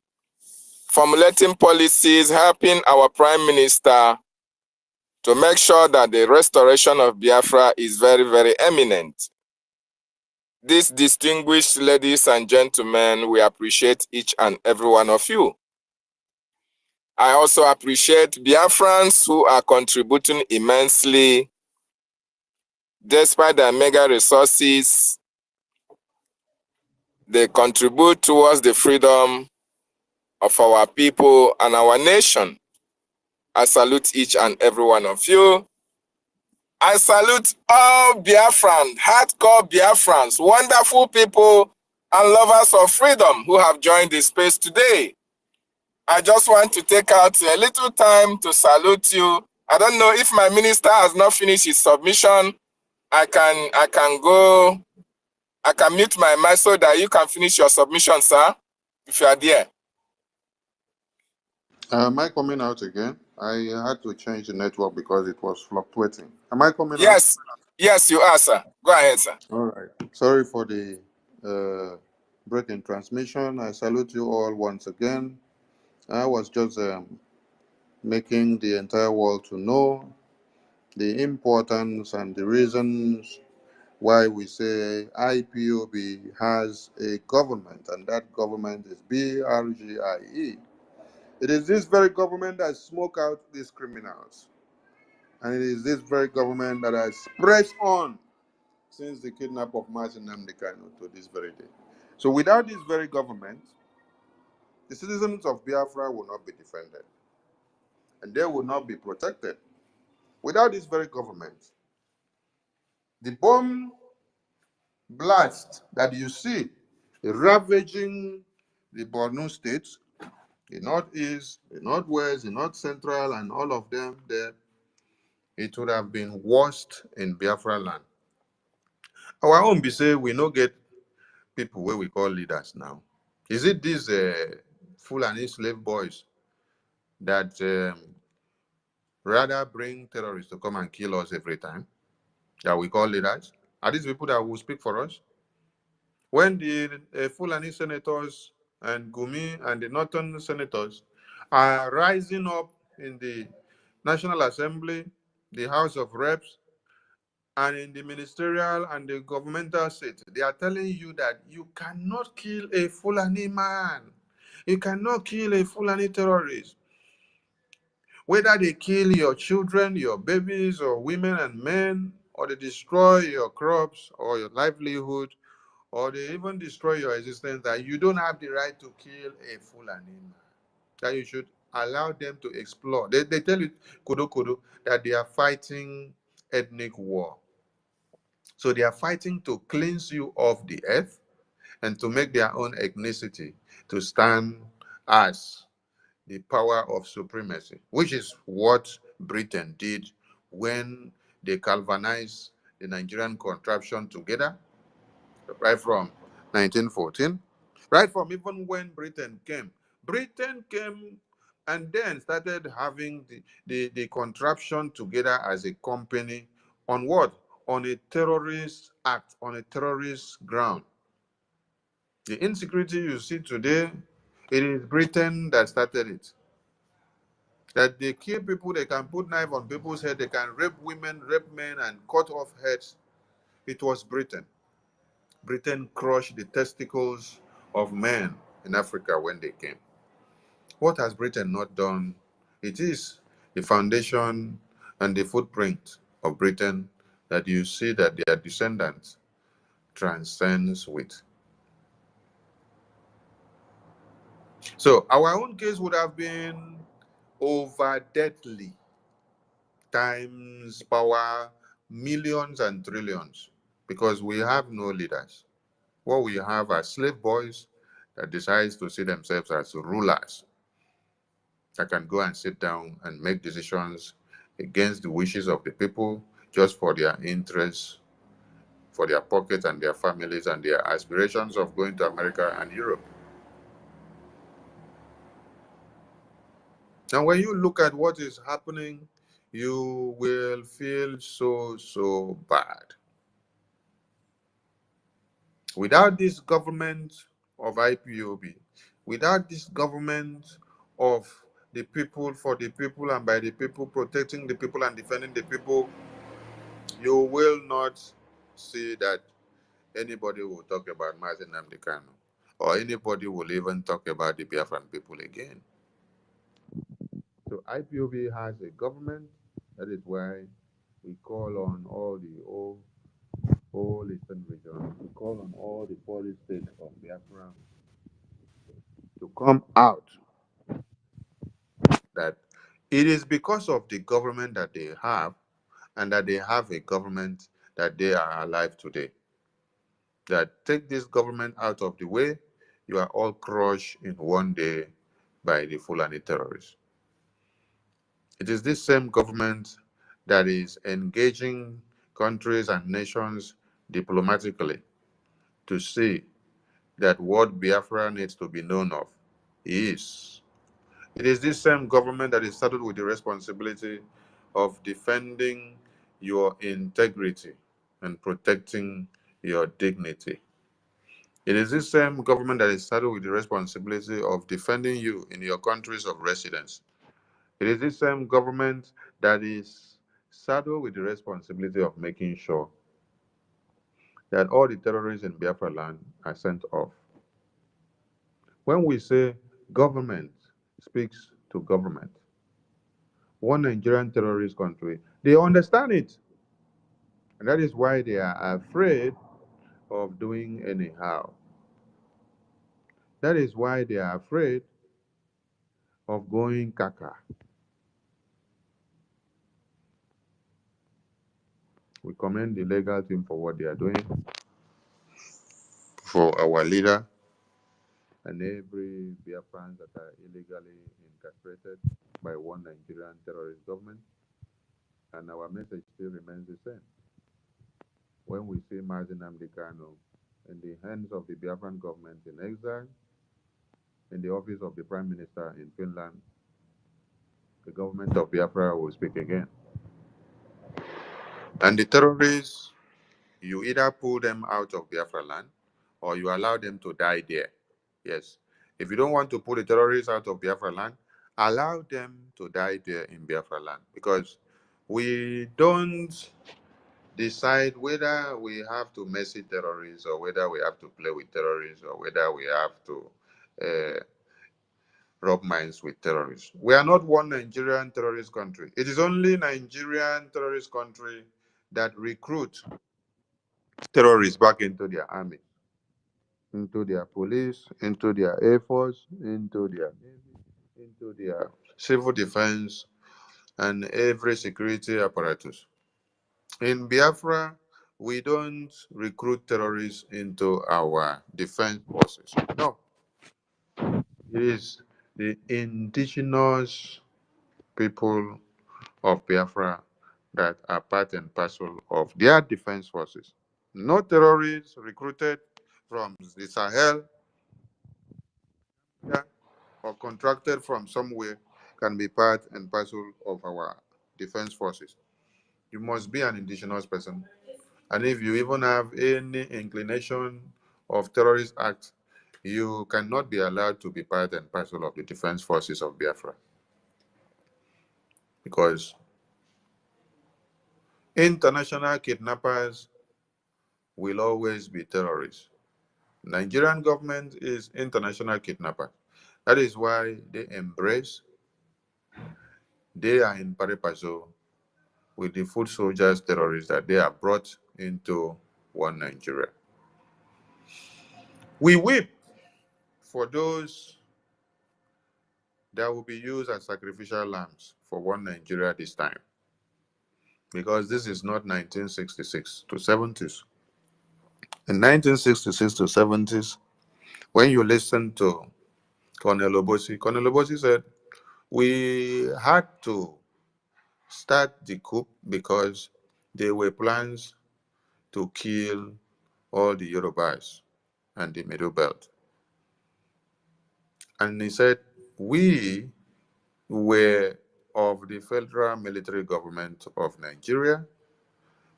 formulating policies, helping our Prime Minister to make sure that the restoration of Biafra is very, very eminent. These distinguished ladies and gentlemen, we appreciate each and every one of you. I also appreciate Biafrans who are contributing immensely. Despite their mega resources, they contribute towards the freedom of our people and our nation. I salute each and every one of you. I salute all Biafrans, hardcore Biafrans, wonderful people and lovers of freedom who have joined this space today. I just want to take out a little time to salute you. I don't know if my minister has not finished his submission. I can mute my mic so that you can finish your submission, sir, if you are there. Am I coming out again? I had to change the network because it was fluctuating. Am I coming out? Yes. Yes, you are, sir. Go ahead, sir. All right. Sorry for the break in transmission. I salute you all once again. I was just making the entire world to know the importance and the reasons why we say IPOB has a government, and that government is BRGIE. It is this very government that smoke out these criminals. And it is this very government that has pressed on since the kidnap of Martin Nnamdi Kanu to this very day. So without this very government, the citizens of Biafra will not be defended. And they will not be protected. Without this very government, the bomb blast that you see ravaging the Borno states, the northeast, the northwest, the north central, and all of them there, it would have been worst in Biafra land. Our own be say we no get people where we call leaders now. Is it these Fulani slave boys that rather bring terrorists to come and kill us every time that we call leaders? Are these people that will speak for us? When the Fulani senators and Gumi and the northern senators are rising up in the National Assembly, the House of Reps, and in the ministerial and the governmental seat, they are telling you that you cannot kill a Fulani man. You cannot kill a Fulani terrorist. Whether they kill your children, your babies, or women and men, or they destroy your crops or your livelihood, or they even destroy your existence, that you don't have the right to kill a Fulani man. That you should allow them to explore. They tell you, Kudo, that they are fighting ethnic war. So they are fighting to cleanse you of the earth and to make their own ethnicity to stand as the power of supremacy, which is what Britain did when they galvanized the Nigerian contraption together, right from 1914, right from even when Britain came. Britain came and then started having the contraption together as a company on what? On a terrorist act, on a terrorist ground. The insecurity you see today, it is Britain that started it. That they kill people, they can put knife on people's head, they can rape women, rape men, and cut off heads. It was Britain. Britain crushed the testicles of men in Africa when they came. What has Britain not done? It is the foundation and the footprint of Britain that you see that their descendants transcends with. So our own case would have been over deadly, times power, millions and trillions, because we have no leaders. What we have are slave boys that decides to see themselves as rulers that can go and sit down and make decisions against the wishes of the people just for their interests, for their pockets and their families and their aspirations of going to America and Europe. And when you look at what is happening, you will feel so bad. Without this government of IPOB, without this government of the people, for the people, and by the people, protecting the people and defending the people, you will not see that anybody will talk about Mazi Nnamdi Kanu, or anybody will even talk about the Biafran people again. So IPOB has a government. That is why we call on all the whole Eastern region, we call on all the 40 states of Biafra to come out, that it is because of the government that they have, and that they have a government, that they are alive today. That take this government out of the way, you are all crushed in one day by the Fulani terrorists. It is this same government that is engaging countries and nations diplomatically to see that what Biafra needs to be known of is. It is this same government that is saddled with the responsibility of defending your integrity and protecting your dignity. It is this same government that is saddled with the responsibility of defending you in your countries of residence. It is this same government that is saddled with the responsibility of making sure that all the terrorists in Biafra land are sent off. When we say government speaks to government, one Nigerian terrorist country, they understand it. And that is why they are afraid of doing anyhow. That is why they are afraid of going kaka. We commend the legal team for what they are doing, for our leader and every Biafrans that are illegally incarcerated by one Nigerian terrorist government. And our message still remains the same. When we see Mazi Nnamdi Kanu in the hands of the Biafran government in exile, in the office of the Prime Minister in Finland, the government of Biafra will speak again. And the terrorists, you either pull them out of Biafra land or you allow them to die there. Yes. If you don't want to pull the terrorists out of Biafra land, allow them to die there in Biafra land. Because we don't decide whether we have to mercy terrorists or whether we have to play with terrorists or whether we have to rub minds with terrorists. We are not one Nigerian terrorist country. It is only Nigerian terrorist country that recruit terrorists back into their army, into their police, into their air force, into their navy, into their civil defense, and every security apparatus. In Biafra, we don't recruit terrorists into our defense forces. No. It is the indigenous people of Biafra that are part and parcel of their defense forces. No terrorists recruited from the Sahel or contracted from somewhere can be part and parcel of our defense forces. You must be an indigenous person. And if you even have any inclination of terrorist act, you cannot be allowed to be part and parcel of the defense forces of Biafra. Because international kidnappers will always be terrorists. Nigerian government is international kidnapper. That is why they embrace, they are in pari passu with the foot soldiers terrorists that they are brought into one Nigeria. We weep for those that will be used as sacrificial lambs for one Nigeria this time. Because this is not 1966 to 70s. In 1966 to 70s, when you listen to Colonel Obosi said, we had to start the coup because there were plans to kill all the Yorubas and the Middle Belt. And he said, we were of the federal military government of Nigeria.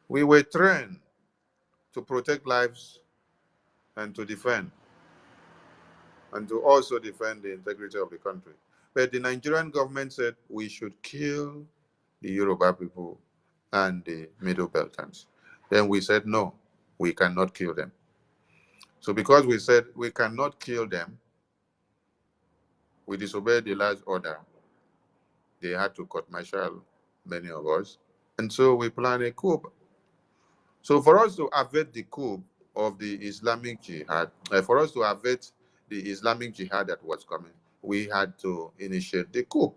We were trained to protect lives and to defend, and to also defend the integrity of the country. But the Nigerian government said we should kill the Yoruba people and the Middle Beltans. Then we said, no, we cannot kill them. So because we said we cannot kill them, we disobeyed the last order. They had to court-martial many of us. And so we planned a coup. So for us to avert the coup of the Islamic Jihad, for us to avert the Islamic Jihad that was coming, we had to initiate the coup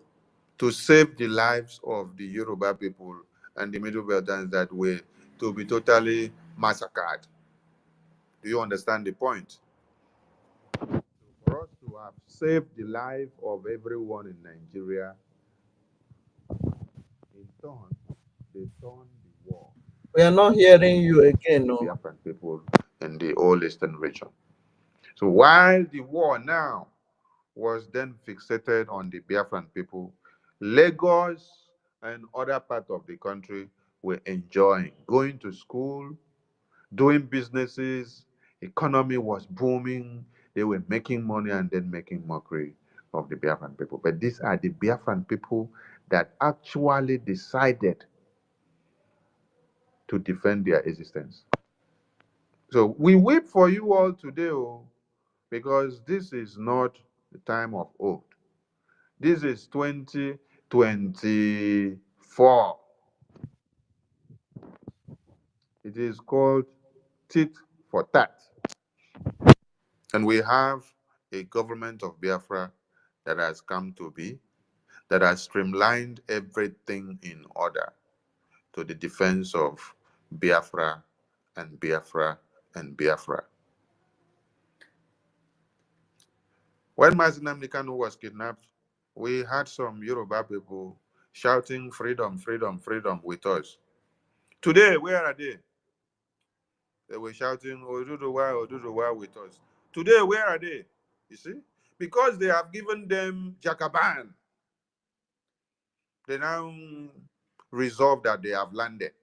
to save the lives of the Yoruba people and the Middle Beltans that were to be totally massacred. Do you understand the point? For us to have saved the life of everyone in Nigeria, in turn, they turned the war. We are not hearing you again, The no. Biafran people in the whole eastern region. So while the war now was then fixated on the Biafran people, Lagos and other parts of the country were enjoying going to school, doing businesses, economy was booming, they were making money and then making mockery of the Biafran people. But these are the Biafran people that actually decided to defend their existence. So we weep for you all today, because this is not the time of old. This is 2024. It is called tit for tat. And we have a government of Biafra that has come to be, that has streamlined everything in order to the defense of Biafra and Biafra and Biafra. When Mazi Nnamdi Kanu was kidnapped, we had some Yoruba people shouting freedom, freedom, freedom with us. Today, where are they? They were shouting Oduduwa with us. Today, where are they? You see? Because they have given them Jakaban, they now resolve that they have landed.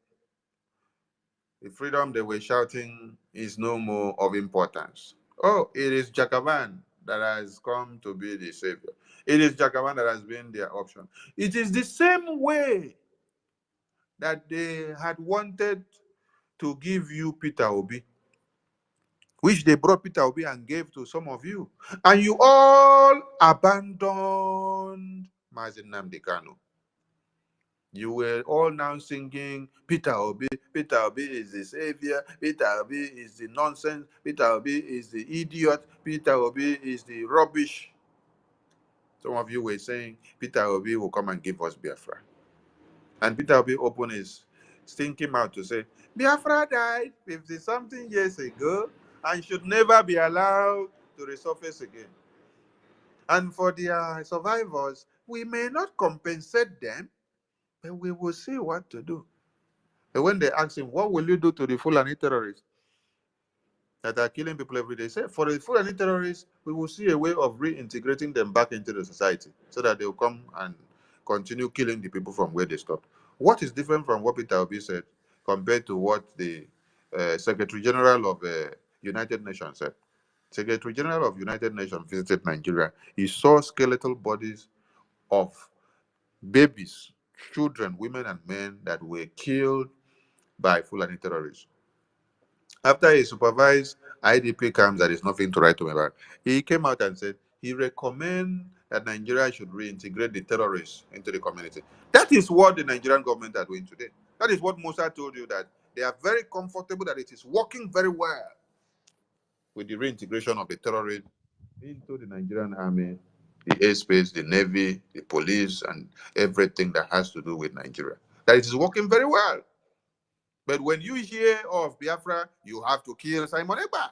The freedom they were shouting is no more of importance. Oh, it is Jakaban that has come to be the savior. It is Jakaban that has been their option. It is the same way that they had wanted to give you Peter Obi, which they brought Peter Obi and gave to some of you. And you all abandoned Mazi Nnamdi Kanu. You were all now singing, Peter Obi is the savior, Peter Obi is the nonsense, Peter Obi is the idiot, Peter Obi is the rubbish. Some of you were saying, Peter Obi will come and give us Biafra. And Peter Obi opened his stinking mouth to say, Biafra died 50-something years ago and should never be allowed to resurface again. And for their survivors, we may not compensate them, but we will see what to do. And when they ask him, what will you do to the Fulani terrorists that are killing people every day? He said, for the Fulani terrorists, we will see a way of reintegrating them back into the society so that they will come and continue killing the people from where they stopped. What is different from what Peter Obi said compared to what the Secretary General of United Nations said? Secretary General of United Nations visited Nigeria. He saw skeletal bodies of babies, children, women, and men that were killed by Fulani terrorists. After he supervised IDP camps, that is nothing to write home about, he came out and said he recommends that Nigeria should reintegrate the terrorists into the community. That is what the Nigerian government are doing today. That is what Musa told you, that they are very comfortable, that it is working very well with the reintegration of the terrorists into the Nigerian army, the airspace, the navy, the police, and everything that has to do with Nigeria. That it is working very well. But when you hear of Biafra, you have to kill Simon Ekpa.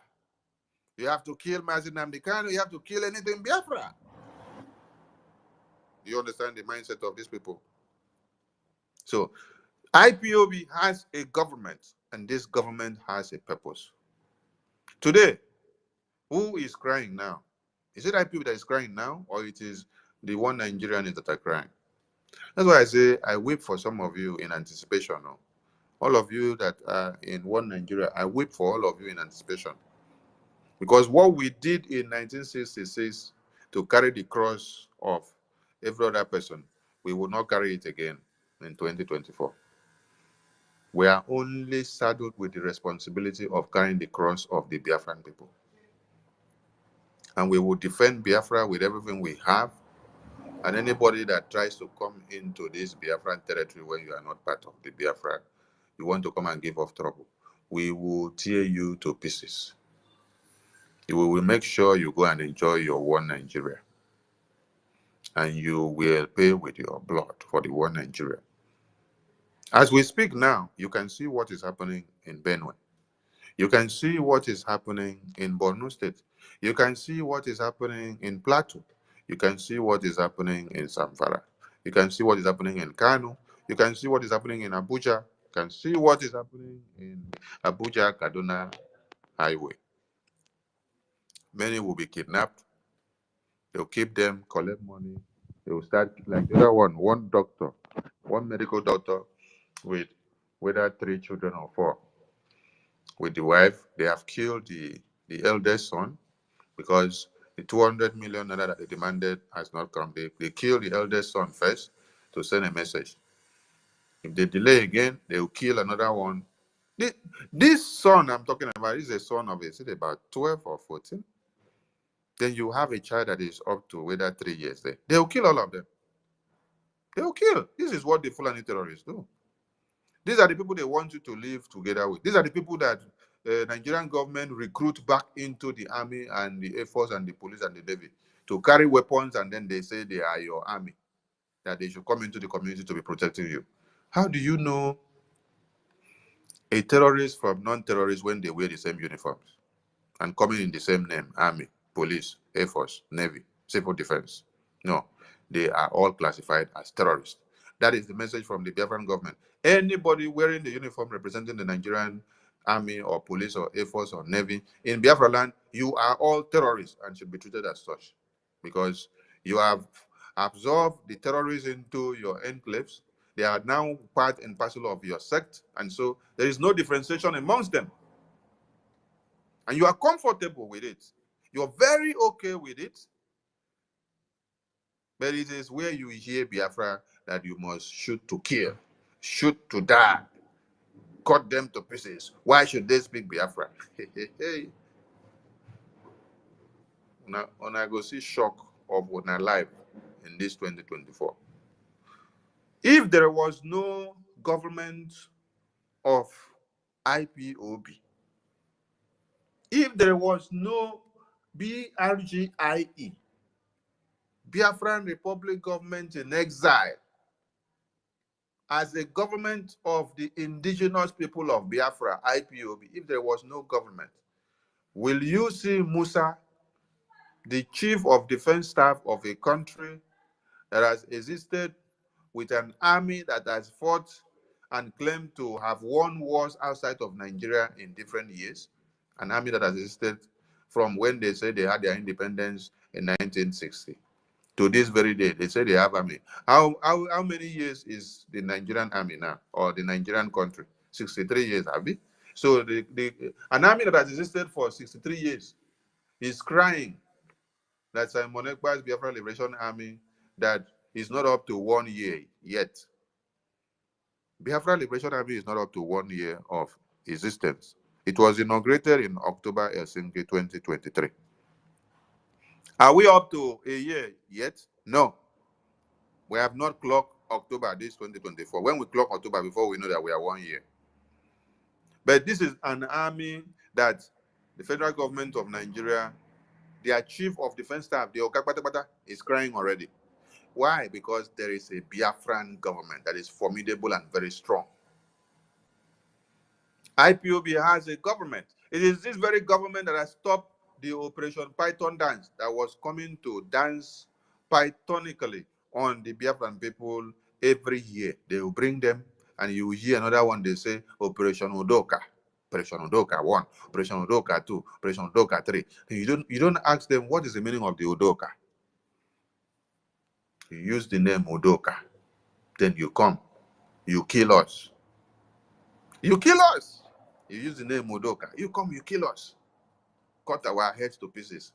You have to kill Mazi Nnamdi Kanu. You have to kill anything Biafra. Do you understand the mindset of these people? So IPOB has a government, and this government has a purpose. Today, who is crying now? Is it IPOB that is crying now, or it is The one Nigerian is that are crying. That's why I say I weep for some of you in anticipation. No? All of you that are in one Nigeria, I weep for all of you in anticipation. Because what we did in 1966 to carry the cross of every other person, we will not carry it again in 2024. We are only saddled with the responsibility of carrying the cross of the Biafran people. And we will defend Biafra with everything we have. And anybody that tries to come into this Biafran territory when you are not part of the Biafra, you want to come and give us trouble, we will tear you to pieces. We will make sure you go and enjoy your one Nigeria. And you will pay with your blood for the one Nigeria. As we speak now, you can see what is happening in Benue. You can see what is happening in Borno State. You can see what is happening in Plateau. You can see what is happening in Zamfara. You can see what is happening in Kano. You can see what is happening in Abuja. You can see what is happening in Abuja-Kaduna Highway. Many will be kidnapped. They'll keep them, collect money. They will start, like the other one doctor, one medical doctor with whether 3 children or 4. With the wife, they have killed the eldest son because the 200 million naira that they demanded has not come. They killed the eldest son first to send a message. If they delay again, they will kill another one. This son I'm talking about is a son of, is it about 12 or 14? Then you have a child that is up to whether 3 years there. They will kill all of them. They will kill. This is what the Fulani terrorists do. These are the people they want you to live together with. These are the people that the Nigerian government recruit back into the army and the Air Force and the police and the Navy to carry weapons, and then they say they are your army, that they should come into the community to be protecting you. How do you know a terrorist from non-terrorists when they wear the same uniforms and coming in the same name, army, police, Air Force, Navy, civil defense? No, they are all classified as terrorists. That is the message from the Biafran government. Anybody wearing the uniform representing the Nigerian army or police or Air Force or Navy in Biafra land, you are all terrorists and should be treated as such, because you have absorbed the terrorists into your enclaves. They are now part and parcel of your sect, and so there is no differentiation amongst them. And you are comfortable with it. You're very okay with it. But it is where you hear Biafra that you must shoot to kill, shoot to die, cut them to pieces. Why should they speak Biafra? Now, I go see shock of what I life in this 2024. If there was no government of IPOB, if there was no BRGIE, Biafran Republic Government in Exile, as a government of the indigenous people of Biafra, IPOB, if there was no government, will you see Musa, the chief of defense staff of a country that has existed with an army that has fought and claimed to have won wars outside of Nigeria in different years, an army that has existed from when they say they had their independence in 1960 to this very day? They say they have army. How many years is the Nigerian army now, or the Nigerian country? 63 years, Abi. So an army that has existed for 63 years is crying that Simon Ekpa's Biafra Liberation Army that is not up to 1 year yet. Biafra Liberation Army is not up to 1 year of existence. It was inaugurated in October, Helsinki, 2023. Are we up to a year yet? No. We have not clocked October this 2024. When we clock October, before we know that we are 1 year. But this is an army that the federal government of Nigeria, their chief of defense staff, the Okakpatabata, is crying already. Why? Because there is a Biafran government that is formidable and very strong. IPOB has a government. It is this very government that has stopped the Operation Python dance that was coming to dance pythonically on the Biafran people every year. They will bring them, and you will hear another one. They say Operation Udoka, Operation Udoka 1, Operation Udoka 2, Operation Udoka 3. And you don't ask them what is the meaning of the Udoka. You use the name Udoka. Then you come. You kill us. You kill us. You use the name Udoka. You come, you kill us. Cut our heads to pieces.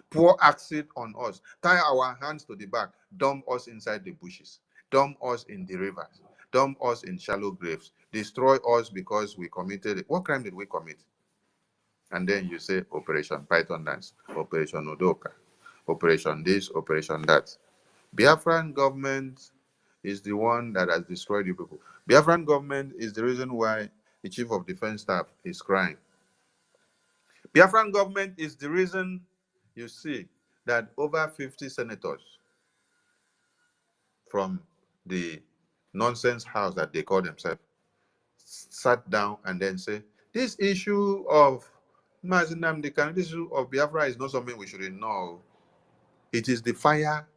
Pour acid on us. Tie our hands to the back. Dump us inside the bushes. Dump us in the rivers. Dump us in shallow graves. Destroy us because we committed it. What crime did we commit? And then you say Operation Python Dance, Operation Udoka, Operation this, Operation that. Biafran government is the one that has destroyed you people. Biafran government is the reason why the Chief of Defense Staff is crying. Biafran government is the reason you see that over 50 senators from the nonsense house that they call themselves sat down and then say, this issue of this issue of Biafra is not something we should ignore. It is the fire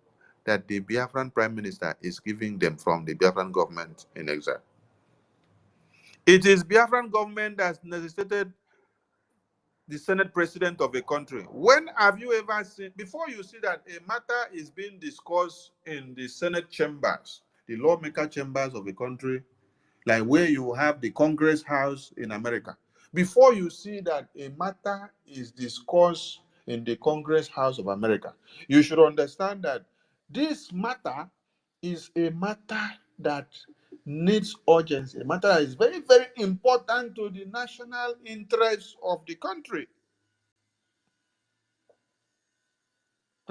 that the Biafran Prime Minister is giving them from the Biafran government in exile. It is Biafran government that necessitated the Senate President of a country. When have you ever seen, before you see that a matter is being discussed in the Senate chambers, the lawmaker chambers of a country, like where you have the Congress House in America, before you see that a matter is discussed in the Congress House of America, you should understand that this matter is a matter that needs urgency, a matter that is very, very important to the national interests of the country.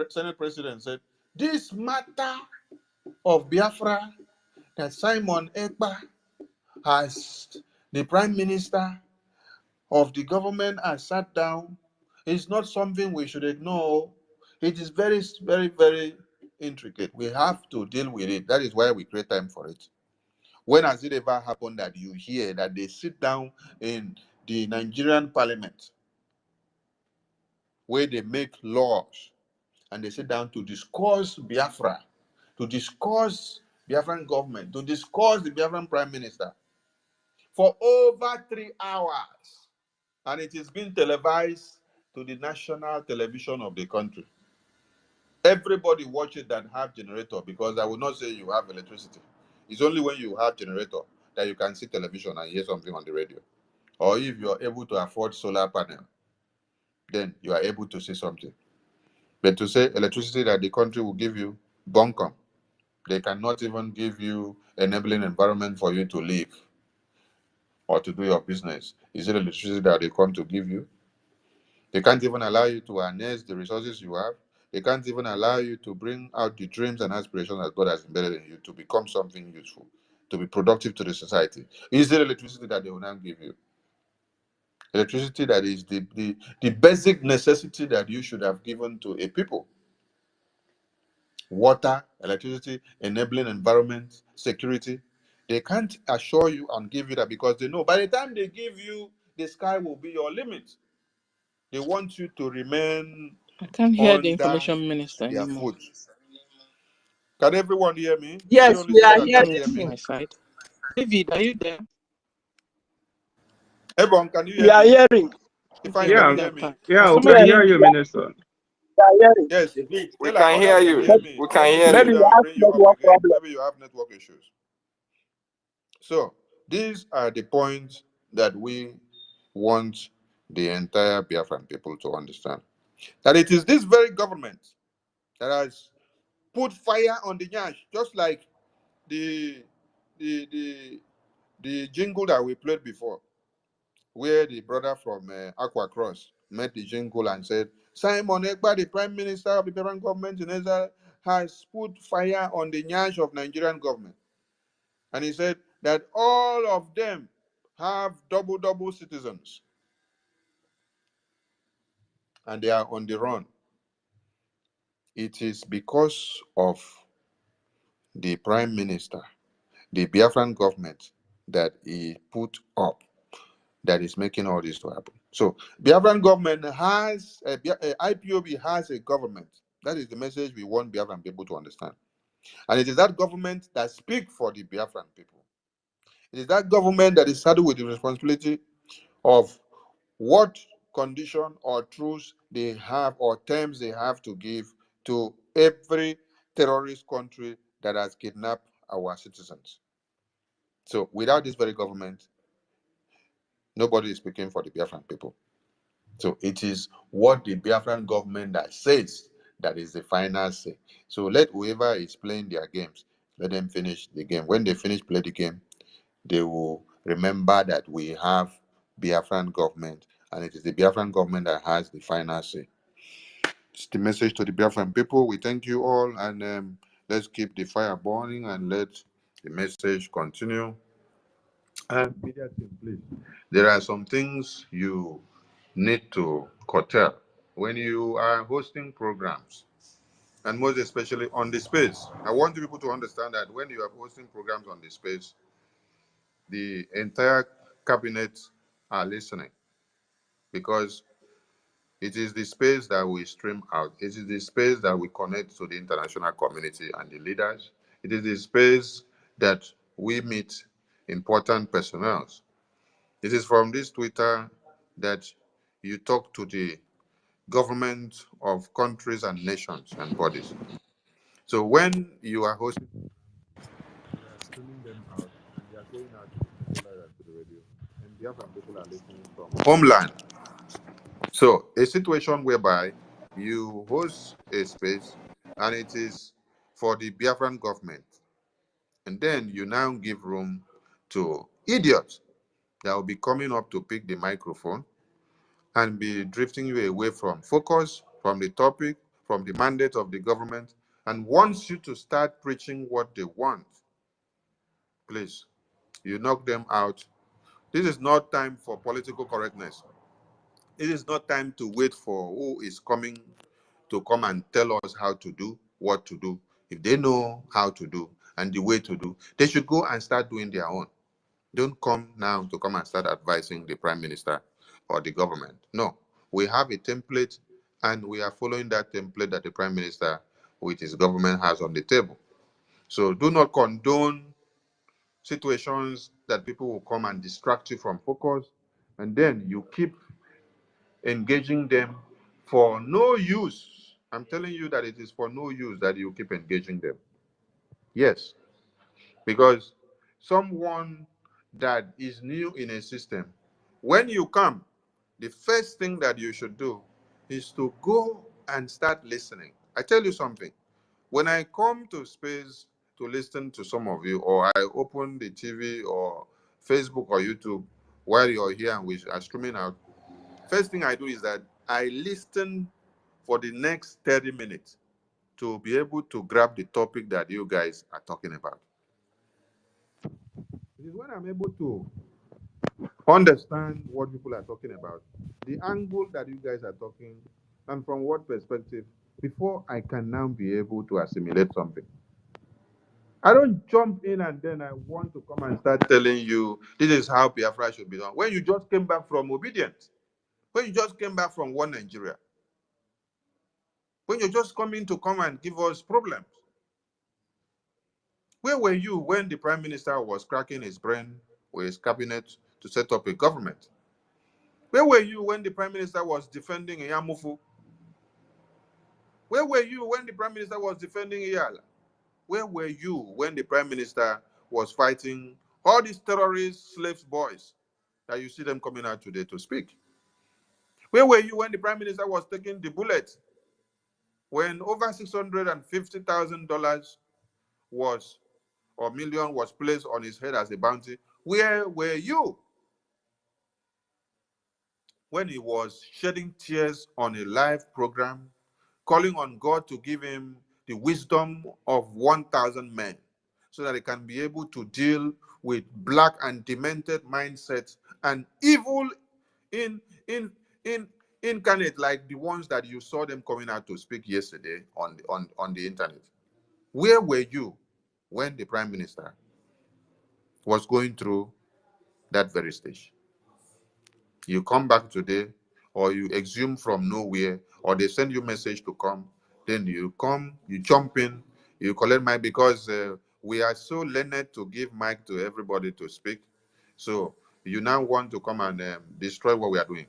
Senate President said, this matter of Biafra that Simon Ekpa, as the Prime Minister of the government, has sat down, is not something we should ignore. It is very, very, very intricate. We have to deal with it. That is why we create time for it. When has it ever happened that you hear that they sit down in the Nigerian parliament where they make laws and they sit down to discuss Biafra, to discuss Biafran government, to discuss the Biafran Prime Minister for over 3 hours? And it is being televised to the national television of the country. Everybody watch it that have generator, because I will not say you have electricity. It's only when you have generator that you can see television and hear something on the radio. Or if you are able to afford solar panel, then you are able to see something. But to say electricity that the country will give you, bunkum. They cannot even give you enabling environment for you to live or to do your business. Is it electricity that they come to give you? They can't even allow you to harness the resources you have. They can't even allow you to bring out the dreams and aspirations that God has embedded in you to become something useful, to be productive to the society. Is there electricity that they will not give you? Electricity that is the basic necessity that you should have given to a people. Water, electricity, enabling environment, security. They can't assure you and give you that because they know by the time they give you, the sky will be your limit. They want you to remain I can't hear the under information minister their anymore. foot. Can everyone hear me? Is it Yes, only we Steve are that here. can't Yes, hear on me? my side. David, are you there? Ebon, can you We hear are me? hearing. Ifeanyi, Okay, can Yeah, you maybe hear I'll me? pass. yeah, Can we can somebody Yes, hear hear me? you, Minister. we are hearing. Yes. We Tell her, can hear others can you. hear me. We Let can me hear leave you Maybe you. you down and have bring you up network again. problem. Maybe you have network issues. So, these are the points that we want the entire Biafran people to understand. That it is this very government that has put fire on the nyash, just like the the the the jingle that we played before, where the brother from Akwa Cross made the jingle and said, Simon Ekpa, the Prime Minister of the Biafran government in Israel, has put fire on the nyash of Nigerian government. And he said that all of them have double citizens and they are on the run. It is because of the Prime Minister, the Biafran government that he put up that is making all this to happen. So Biafran government has IPOB has a government. That is the message we want Biafran people to understand. And it is that government that speaks for the Biafran people. It is that government that is saddled with the responsibility of what condition or truths they have or terms they have to give to every terrorist country that has kidnapped our citizens. So without this very government, nobody is speaking for the Biafran people. So it is what the Biafran government that says that is the final say. So let whoever is playing their games, let them finish the game. When they finish play the game, they will remember that we have Biafran government, and it is the Biafran government that has the final say. It's the message to the Biafran people. We thank you all, and let's keep the fire burning and let the message continue. And media team, please. There are some things you need to curtail when you are hosting programs, and most especially on the space. I want people to understand that when you are hosting programs on the space, the entire cabinet are listening, because it is the space that we stream out. It is the space that we connect to the international community and the leaders. It is the space that we meet important personnel. It is from this Twitter that you talk to the government of countries and nations and bodies. So when you are hosting, you are streaming them out, and they are going out to the satellite and to the radio, and the other people are listening from homeland. So a situation whereby you host a space and it is for the Biafran government, and then you now give room to idiots that will be coming up to pick the microphone and be drifting you away from focus, from the topic, from the mandate of the government, and wants you to start preaching what they want. Please, you knock them out. This is not time for political correctness. It is not time to wait for who is coming to come and tell us how to do, what to do. If they know how to do and the way to do, they should go and start doing their own. Don't come now to come and start advising the prime minister or the government. No, we have a template, and we are following that template that the prime minister with his government has on the table. So do not condone situations that people will come and distract you from focus, and then you keep engaging them for no use. I'm telling you that it is for no use that you keep engaging them. Yes, because someone that is new in a system, when you come, the first thing that you should do is to go and start listening. I tell you something. When I come to space to listen to some of you, or I open the TV or Facebook or YouTube while you're here and we are streaming out, first thing I do is that I listen for the next 30 minutes to be able to grab the topic that you guys are talking about. It is when I'm able to understand what people are talking about, the angle that you guys are talking, and from what perspective, before I can now be able to assimilate something. I don't jump in and then I want to come and start telling you this is how Biafra should be done. When you just came back from obedience, when you just came back from one Nigeria, when you're just coming to come and give us problems. Where were you when the prime minister was cracking his brain with his cabinet to set up a government? Where were you when the prime minister was defending Yamufu? Where were you when the prime minister was defending Igala? Where were you when the prime minister was fighting all these terrorist slaves boys that you see them coming out today to speak? Where were you when the prime minister was taking the bullet, when over $650,000 was, or million was placed on his head as a bounty? Where were you when he was shedding tears on a live program, calling on God to give him the wisdom of 1,000 men so that he can be able to deal with black and demented mindsets and evil in incarnate, like the ones that you saw them coming out to speak yesterday on the internet? Where were you when the prime minister was going through that very stage? You come back today, or you exhume from nowhere, or they send you message to come, then you come, you jump in, you collect mic, because we are so learned to give mic to everybody to speak. So you now want to come and destroy what we are doing.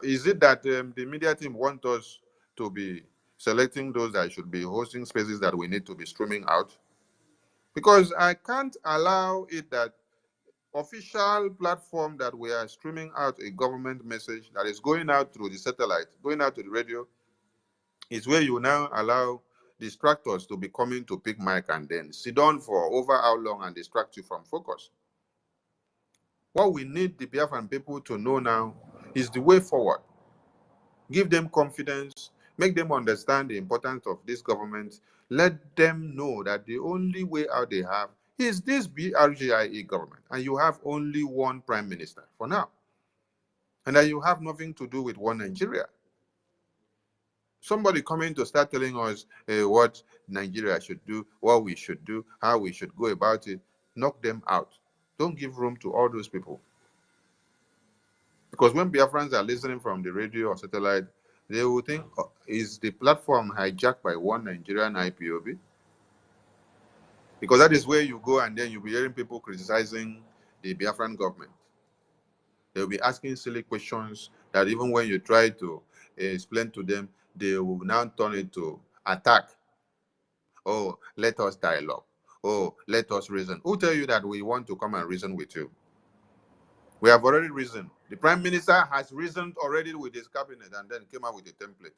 Is it that the media team want us to be selecting those that should be hosting spaces that we need to be streaming out. Because I can't allow it that official platform that we are streaming out a government message that is going out through the satellite, going out to the radio, is where you now allow distractors to be coming to pick mic and then sit down for over how long and distract you from focus. What we need the Biafran people to know now is the way forward. Give them confidence, make them understand the importance of this government, let them know that the only way out they have is this BRGIE government, and you have only one prime minister for now, and that you have nothing to do with one Nigeria. Somebody coming to start telling us what Nigeria should do, what we should do, how we should go about it, knock them out. Don't give room to all those people. Because when Biafrans are listening from the radio or satellite, they will think, oh, is the platform hijacked by one Nigerian IPOB? Because that is where you go and then you'll be hearing people criticizing the Biafran government. They'll be asking silly questions that even when you try to explain to them, they will now turn it to attack. Oh, let us dialogue. Oh, let us reason. Who tell you that we want to come and reason with you? We have already reasoned. The Prime Minister has reasoned already with his cabinet and then came out with a template.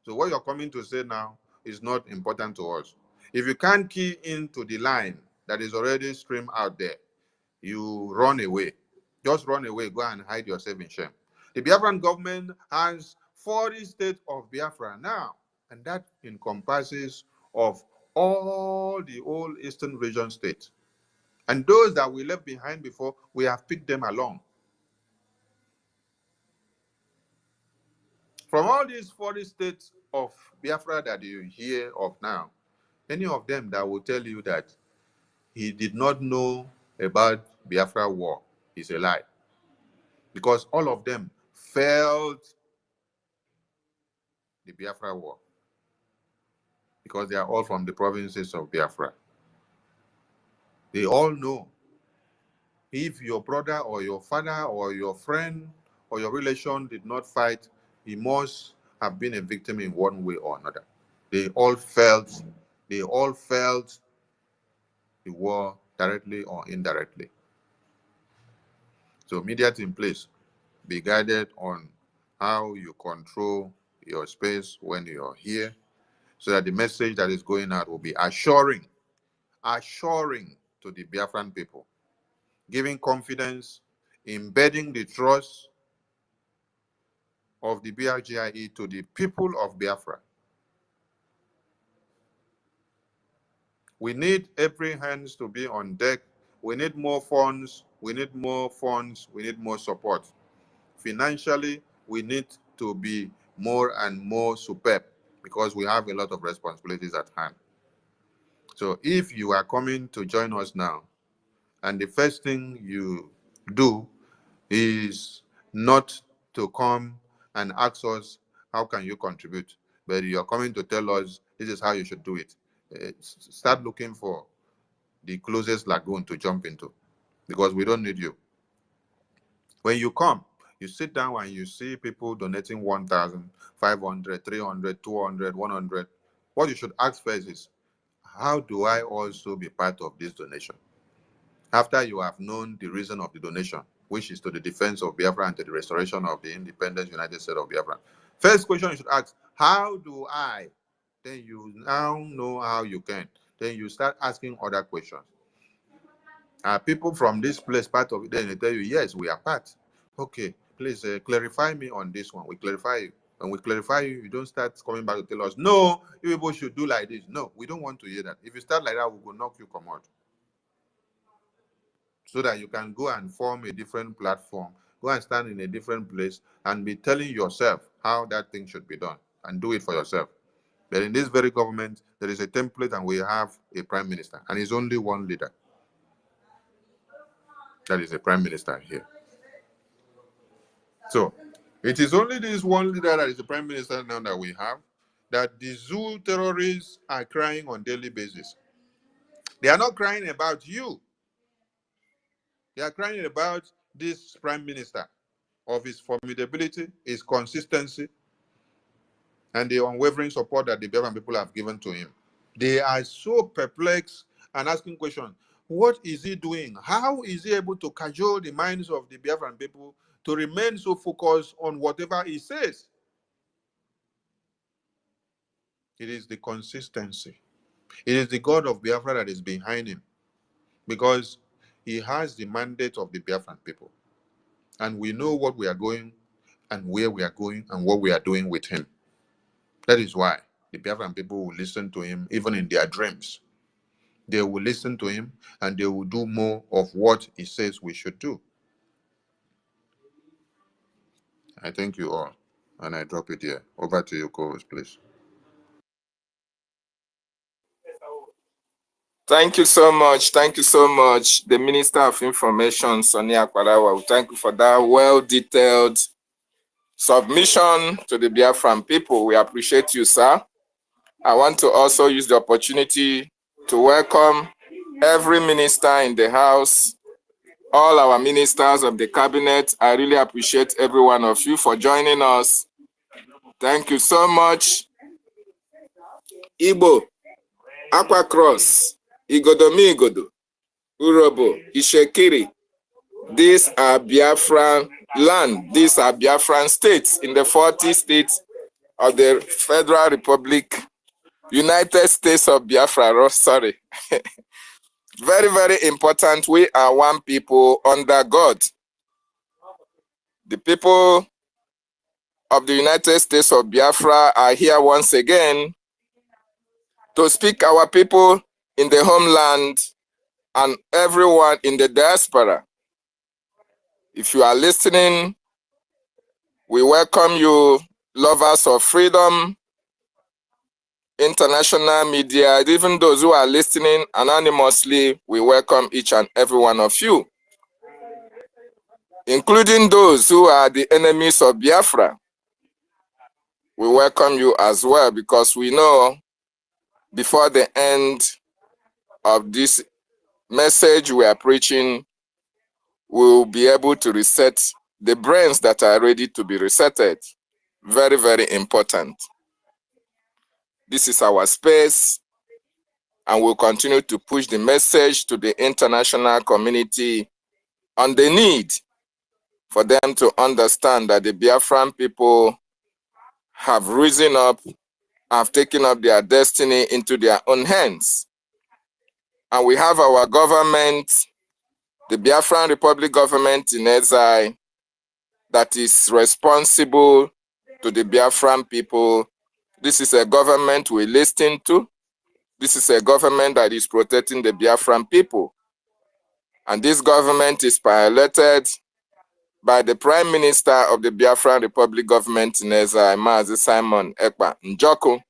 So what you're coming to say now is not important to us. If you can't key into the line that is already streamed out there, you run away. Just run away, go and hide yourself in shame. The Biafran government has 40 states of Biafra now, and that encompasses of all the old Eastern region states. And those that we left behind before, we have picked them along. From all these 40 states of Biafra that you hear of now, any of them that will tell you that he did not know about Biafra war is a lie. Because all of them felt the Biafra war. Because they are all from the provinces of Biafra. They all know if your brother or your father or your friend or your relation did not fight, he must have been a victim in one way or another. They all felt the war directly or indirectly. So media in place, be guided on how you control your space when you're here, so that the message that is going out will be assuring to the Biafran people, giving confidence, embedding the trust of the BRGIE to the people of Biafra. We need every hands to be on deck. We need more funds. We need more funds. We need more support. Financially, we need to be more and more superb because we have a lot of responsibilities at hand. So if you are coming to join us now, and the first thing you do is not to come and ask us, how can you contribute? But you're coming to tell us, this is how you should do it. Start looking for the closest lagoon to jump into, because we don't need you. When you come, you sit down and you see people donating 1,000, 500, 300, 200, 100. What you should ask first is, how do I also be part of this donation? After you have known the reason of the donation, which is to the defense of Biafra and to the restoration of the independent United States of Biafra. First question you should ask, how do I? Then you now know how you can. Then you start asking other questions. Are people from this place part of it? Then they tell you, yes, we are part. Okay, please clarify me on this one. We clarify you. When we clarify you, you don't start coming back to tell us, no, you people should do like this. No, we don't want to hear that. If you start like that, we will knock you come out. So that you can go and form a different platform, go and stand in a different place and be telling yourself how that thing should be done and do it for yourself. But in this very government, there is a template and we have a prime minister, and he's only one leader. That is a prime minister here. So it is only this one leader that is the prime minister now that we have, that the zoo terrorists are crying on a daily basis. They are not crying about you. They are crying about this prime minister, of his formidability, his consistency, and the unwavering support that the Biafran people have given to him. They are so perplexed and asking questions. What is he doing? How is he able to cajole the minds of the Biafran people to remain so focused on whatever he says? It is the consistency. It is the God of Biafra that is behind him, because he has the mandate of the Biafran people. And we know what we are going and where we are going and what we are doing with him. That is why the Biafran people will listen to him even in their dreams. They will listen to him and they will do more of what he says we should do. I thank you all, and I drop it here. Over to you, co-host, please. Thank you so much. Thank you so much, the Minister of Information, Sonny Akwarawa. Thank you for that well-detailed submission to the Biafran people. We appreciate you, sir. I want to also use the opportunity to welcome every minister in the House, all our ministers of the cabinet. I really appreciate every one of you for joining us. Thank you so much. Igbo, Akwa Cross, Igodomigodo, Urhobo, Ishekiri. These are Biafran land. These are Biafran states in the 40 states of the Federal Republic, United States of Biafra. Oh, sorry. Very, very important. We are one people under God. The people of the United States of Biafra are here once again to speak our people in the homeland and everyone in the diaspora. If you are listening, we welcome you, lovers of freedom, international media, even those who are listening anonymously. We welcome each and every one of you, including those who are the enemies of Biafra. We welcome you as well, because we know before the end of this message we are preaching, we will be able to reset the brains that are ready to be resetted. Very, very important. This is our space, and we'll continue to push the message to the international community on the need for them to understand that the Biafran people have risen up, have taken up their destiny into their own hands. And we have our government, the Biafran Republic government in exile, that is responsible to the Biafran people. This is a government we listen to. This is a government that is protecting the Biafran people. And this government is piloted by the Prime Minister of the Biafran Republic government in exile, Mazi Simon Ekpa Njoku.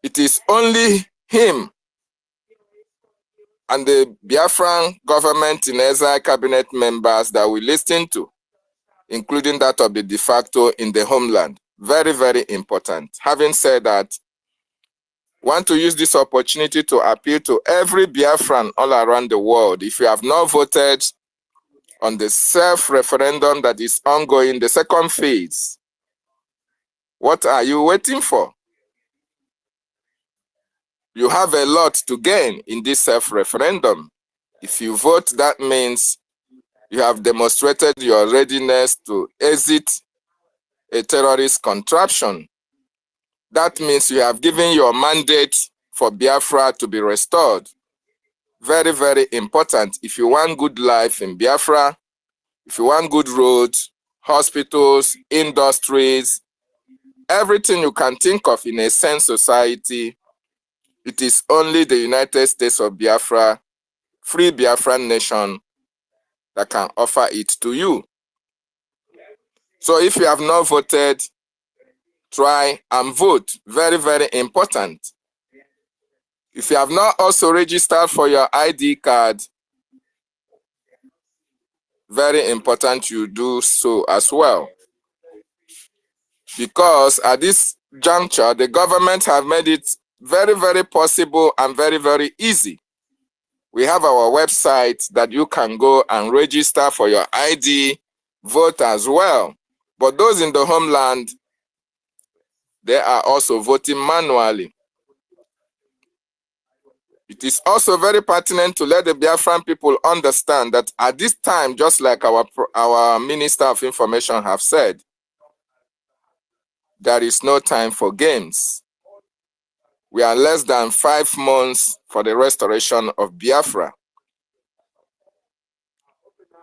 It is only him and the Biafran government in exile cabinet members that we listen to, including that of the de facto in the homeland. Very, very important. Having said that, I want to use this opportunity to appeal to every Biafran all around the world. If you have not voted on the self-referendum that is ongoing, the second phase, what are you waiting for? You have a lot to gain in this self-referendum. If you vote, that means you have demonstrated your readiness to exit a terrorist contraption. That means you have given your mandate for Biafra to be restored. Very, very important. If you want good life in Biafra, if you want good roads, hospitals, industries, everything you can think of in a sane society, it is only the United States of Biafra, free Biafran nation, that can offer it to you. So if you have not voted, try and vote. Very, very important. If you have not also registered for your ID card, very important you do so as well. Because at this juncture, the government have made it very, very possible and very, very easy. We have our website that you can go and register for your ID, vote as well. But those in the homeland, They are also voting manually. It is also very pertinent to let the Biafran people understand that at this time, just like our Minister of Information have said, there is no time for games. We are less than 5 months for the restoration of Biafra.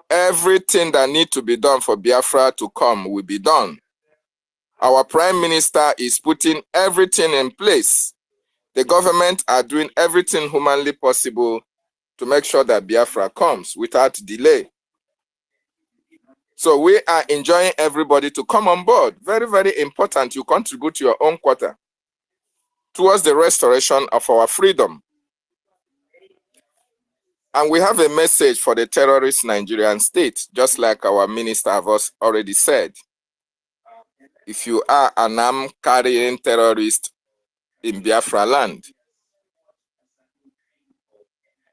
Everything that needs to be done for Biafra to come will be done. Our Prime Minister is putting everything in place. The government are doing everything humanly possible to make sure that Biafra comes without delay. So we are enjoying everybody to come on board. Very, very important. You contribute your own quota towards the restoration of our freedom. And we have a message for the terrorist Nigerian state, just like our minister has already said. If you are an arm-carrying terrorist in Biafra land,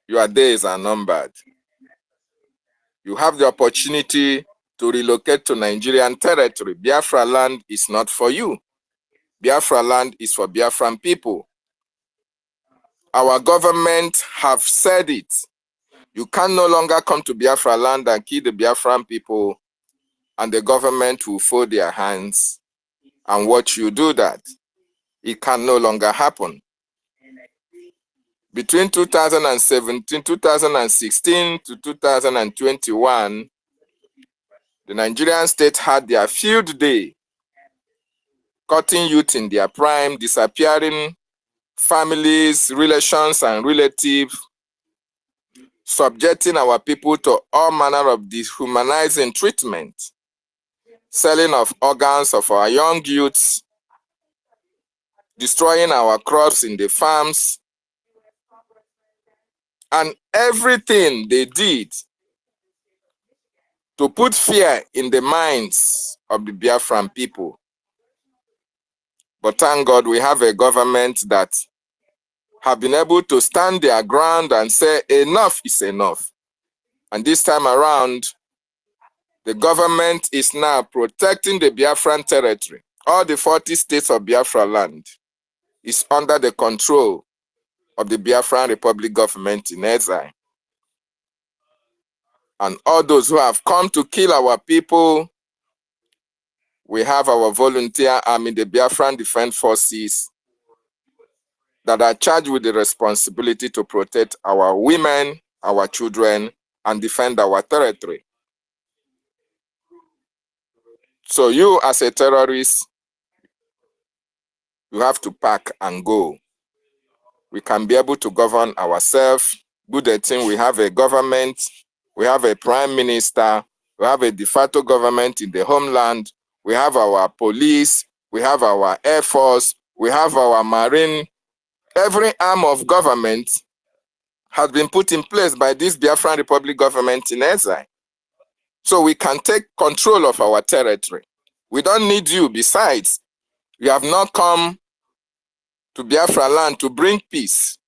your days are numbered. You have the opportunity to relocate to Nigerian territory. Biafra land is not for you. Biafra land is for Biafran people. Our government have said it. You can no longer come to Biafra land and kill the Biafran people, and the government will fold their hands and watch you do that. It can no longer happen. Between 2017, 2016 to 2021, the Nigerian state had their field day, cutting youth in their prime, disappearing families, relations, and relatives, subjecting our people to all manner of dehumanizing treatment, selling of organs of our young youths, destroying our crops in the farms, and everything they did to put fear in the minds of the Biafran people. But thank God we have a government that have been able to stand their ground and say enough is enough. And this time around, the government is now protecting the Biafran territory. All the 40 states of Biafra land is under the control of the Biafran Republic government in exile. And all those who have come to kill our people, we have our volunteer army, the Biafran Defense Forces, that are charged with the responsibility to protect our women, our children, and defend our territory. So you, as a terrorist, you have to pack and go. We can be able to govern ourselves. Good thing we have a government, we have a prime minister, we have a de facto government in the homeland, we have our police, we have our air force, we have our marine. Every arm of government has been put in place by this Biafran Republic government in exile. So we can take control of our territory. We don't need you. Besides, you have not come to Biafra land to bring peace.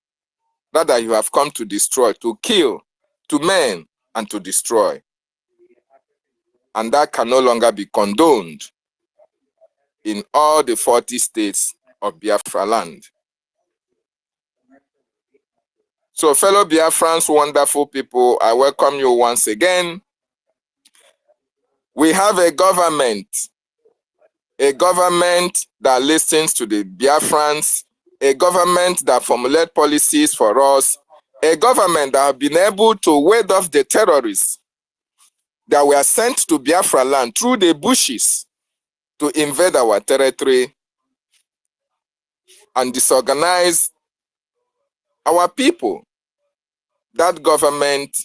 Rather, you have come to destroy, to kill, to maim, and to destroy. And that can no longer be condoned in all the 40 states of Biafra land. So, fellow Biafrans, wonderful people, I welcome you once again. We have a government that listens to the Biafrans, a government that formulates policies for us, a government that has been able to ward off the terrorists that were sent to Biafra land through the bushes to invade our territory and disorganize our people. That government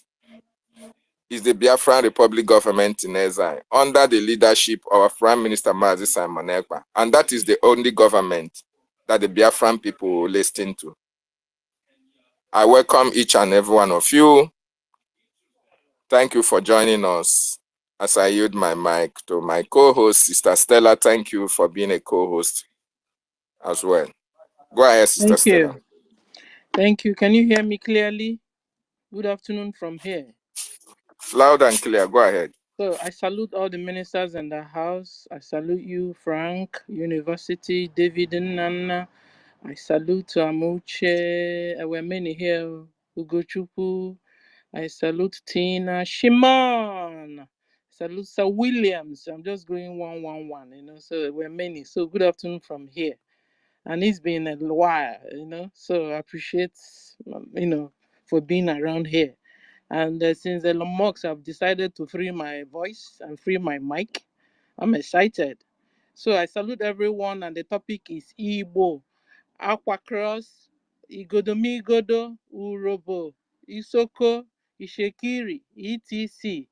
is the Biafran Republic government in exile, under the leadership of our Prime Minister Mazi Simon Ekpa. And that is the only government that the Biafran people will listen to. I welcome each and every one of you. Thank you for joining us. As I yield my mic to my co-host, Sister Stella, thank you for being a co-host as well. Go ahead, Sister Stella. Thank you. Can you hear me clearly? Good afternoon from here. Loud and clear. Go ahead. So I salute all the ministers in the house. I salute you, Frank, University, David Nana. I salute Amuche. There were many here. Ugochukwu. I salute Tina. Shimon. Salute Sir Williams. I'm just going 111, so there were many. So good afternoon from here. And it's been a while, so I appreciate, for being around here. And since Elon Musk have decided to free my voice and free my mic, I'm excited. So I salute everyone, and the topic is Igbo, Akwa Cross, Igodomigodo, Urhobo, Isoko, Ishekiri, etc.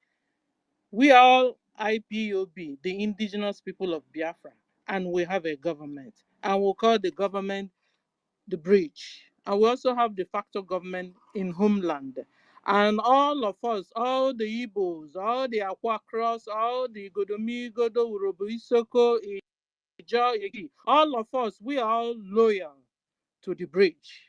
We are all IPOB, the indigenous people of Biafra, and we have a government. And we'll call the government the bridge. And we also have de facto government in homeland. And all of us, all the Igbos, all the Akwa Cross, all the Igodomigodo, Urhobo, Isoko, all of us, we are all loyal to the bridge.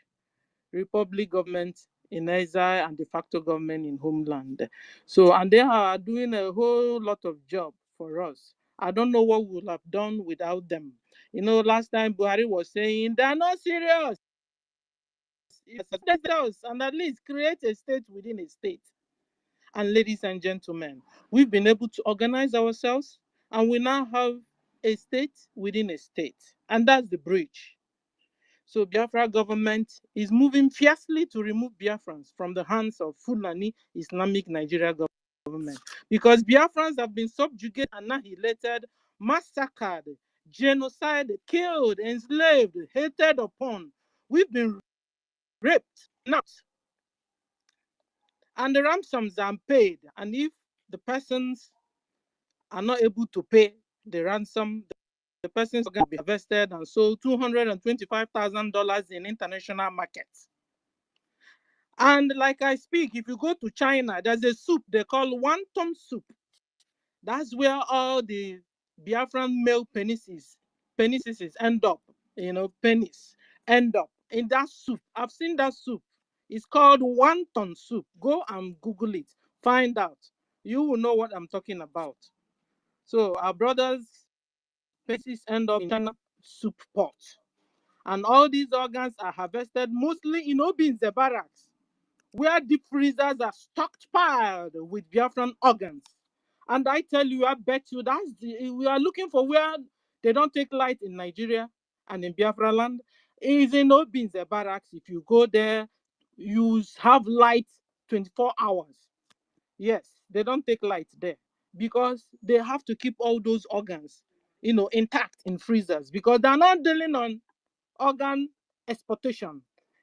Republic government in exile and de facto government in homeland. So, and they are doing a whole lot of job for us. I don't know what we would have done without them. Last time Buhari was saying, they're not serious. And at least create a state within a state. And ladies and gentlemen, we've been able to organize ourselves, and we now have a state within a state. And that's the bridge. So Biafra government is moving fiercely to remove Biafrans from the hands of Fulani Islamic Nigeria government, because Biafrans have been subjugated, annihilated, massacred, genocided, killed, enslaved, hated upon. We've been raped, not, and the ransoms are paid. And if the persons are not able to pay the ransom, the persons are going to be harvested and sold $225,000 in international markets. And like I speak, if you go to China, there's a soup they call wonton soup. That's where all the Biafran male penises end up. Penis end up in that soup. I've seen that soup. It's called wonton soup. Go and Google it. Find out. You will know what I'm talking about. So our brothers' penises end up in China soup pot. And all these organs are harvested mostly in Obinze barracks, where deep freezers are stockpiled with Biafran organs. And I tell you, I bet you we are looking for where they don't take light in Nigeria and in Biafra land. Is in Obinze barracks. If you go there, you have light 24 hours. Yes, they don't take light there because they have to keep all those organs, intact in freezers, because they're not dealing on organ exportation.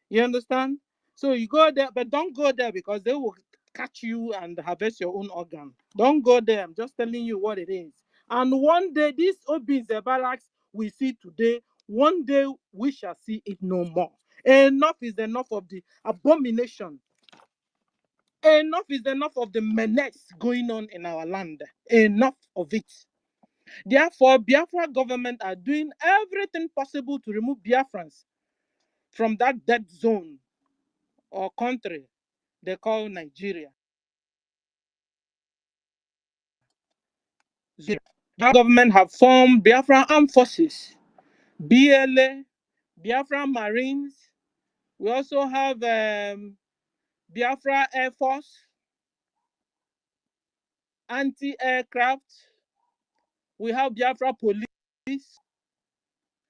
You understand? So you go there, but don't go there because they will catch you and harvest your own organ. Don't go there. I'm just telling you what it is. And one day, this Obinze barracks we see today, one day we shall see it no more. Enough is enough of the abomination. Enough is enough of the menace going on in our land. Enough of it. Therefore, Biafra government are doing everything possible to remove Biafrans from that dead zone or country they call Nigeria. The government have formed Biafra Armed Forces, BLA, Biafra Marines. We also have Biafra Air Force, anti-aircraft. We have Biafra Police,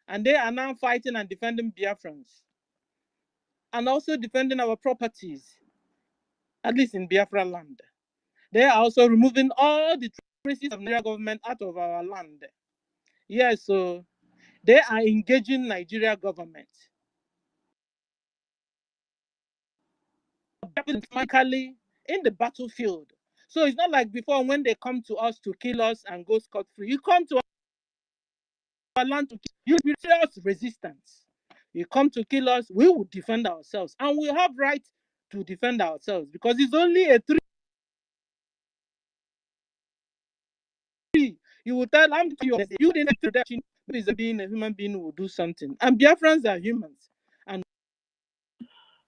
and they are now fighting and defending Biafrans, and also defending our properties, at least in Biafra land. They are also removing all the traces of Nigeria government out of our land. Yes, so they are engaging Nigeria government economically in the battlefield. So it's not like before when they come to us to kill us and go scot-free. You come to our land to kill, you serious resistance. You come to kill us, we will defend ourselves. And we have right to defend ourselves because it's only a three. You will tell you didn't being a human being will do something. And Biafrans are humans. And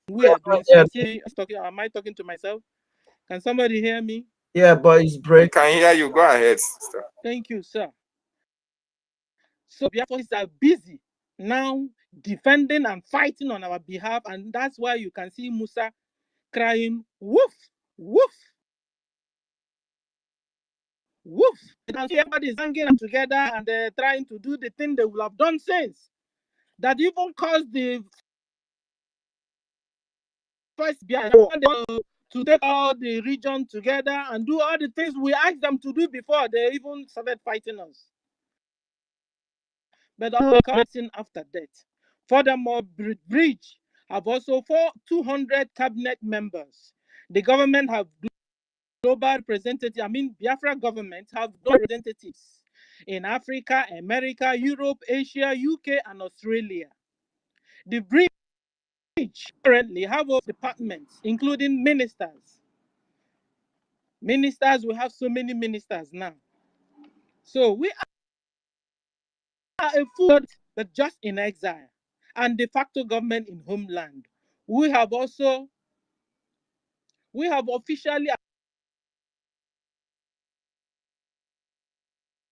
we are doing something. Am I talking to myself? Can somebody hear me? Yeah, but it's break. Can hear you. Go ahead, sister. Thank you, sir. So Biafrans are busy now defending and fighting on our behalf, and that's why you can see Musa crying, woof, woof, woof. And everybody is hanging them together and they're trying to do the thing they will have done since. That even caused the first Biafra to take all the region together and do all the things we asked them to do before they even started fighting us. But all coming after that. Furthermore, Bridge have also 200 cabinet members. The government have global representatives. I mean, Biafra government have representatives in Africa, America, Europe, Asia, UK, and Australia. The Bridge currently have departments, including ministers. Ministers, we have so many ministers now. So we are a full, but just in exile, and de facto government in homeland. We have officially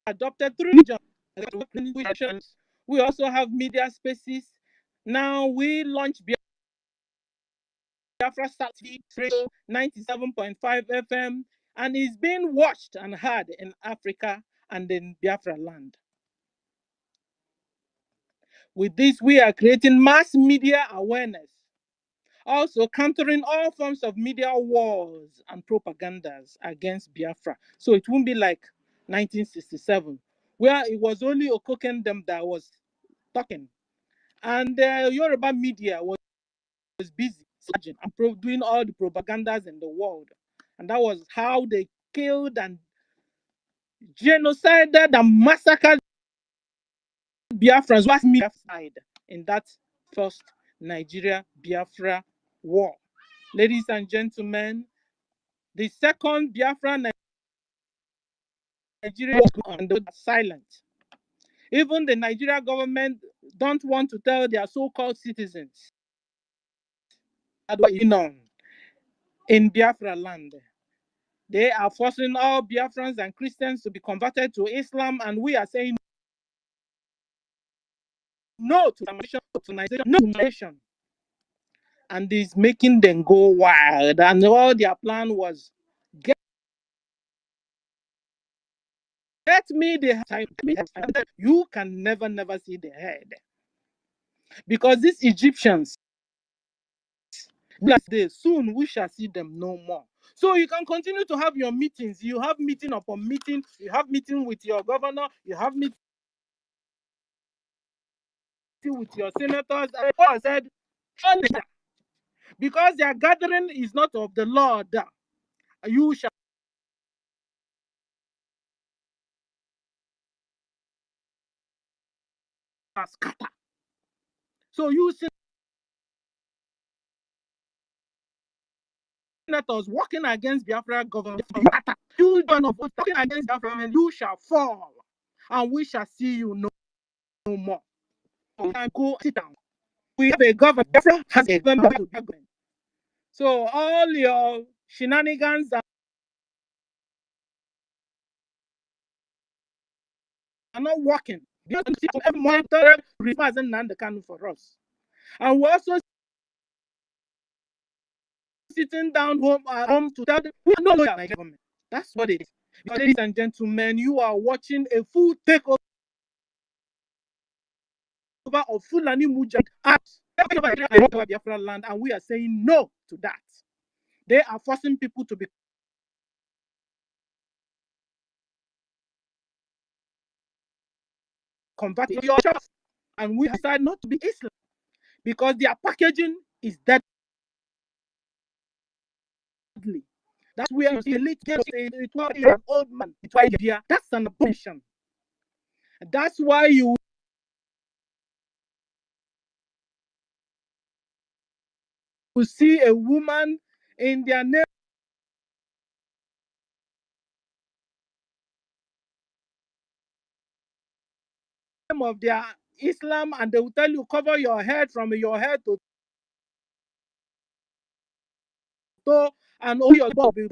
adopted 3 regions. We also have media spaces. Now we launch Biafra Radio 97.5 FM, and is being watched and heard in Africa and in Biafra land. With this, we are creating mass media awareness, also countering all forms of media wars and propagandas against Biafra. So it won't be like 1967, where it was only Okokendem that was talking, and the Yoruba media was busy and doing all the propagandas in the world. And that was how they killed and genocided and massacred Biafrans was side in that first Nigeria Biafra war. Ladies and gentlemen, the second Biafra Nigeria was on the silent. Even the Nigeria government don't want to tell their so-called citizens that what is going on in Biafra land. They are forcing all Biafrans and Christians to be converted to Islam, and we are saying no to Islamization, no to nation. And it's making them go wild. And all their plan was get me the time. You can never see the head. Because these Egyptians, soon we shall see them no more. So you can continue to have your meetings. You have meeting upon meeting. You have meeting with your governor. You have meeting with your senators. And I said, because their gathering is not of the Lord, you shall scatter. So you senators working against Biafra government, you talking against Biafra government, you shall fall, and we shall see you no more. So go sit down. We have a government. Biafra has a government. So all your shenanigans are not working. You have to every monitor reverse and the can for us. And we're also sitting down home to tell them we are not loyal to government. That's what it is. Because, ladies and gentlemen, you are watching a full takeover of Fulani Mujahid acts Biafra land, and we are saying no to that. They are forcing people to be converted to your church, and we decide not to be Islam because their packaging is deadly. That's where you see a little an old man. That's an abomination. That's why you will see a woman in their name of their Islam, and they will tell you cover your head from your head to toe, and all your body.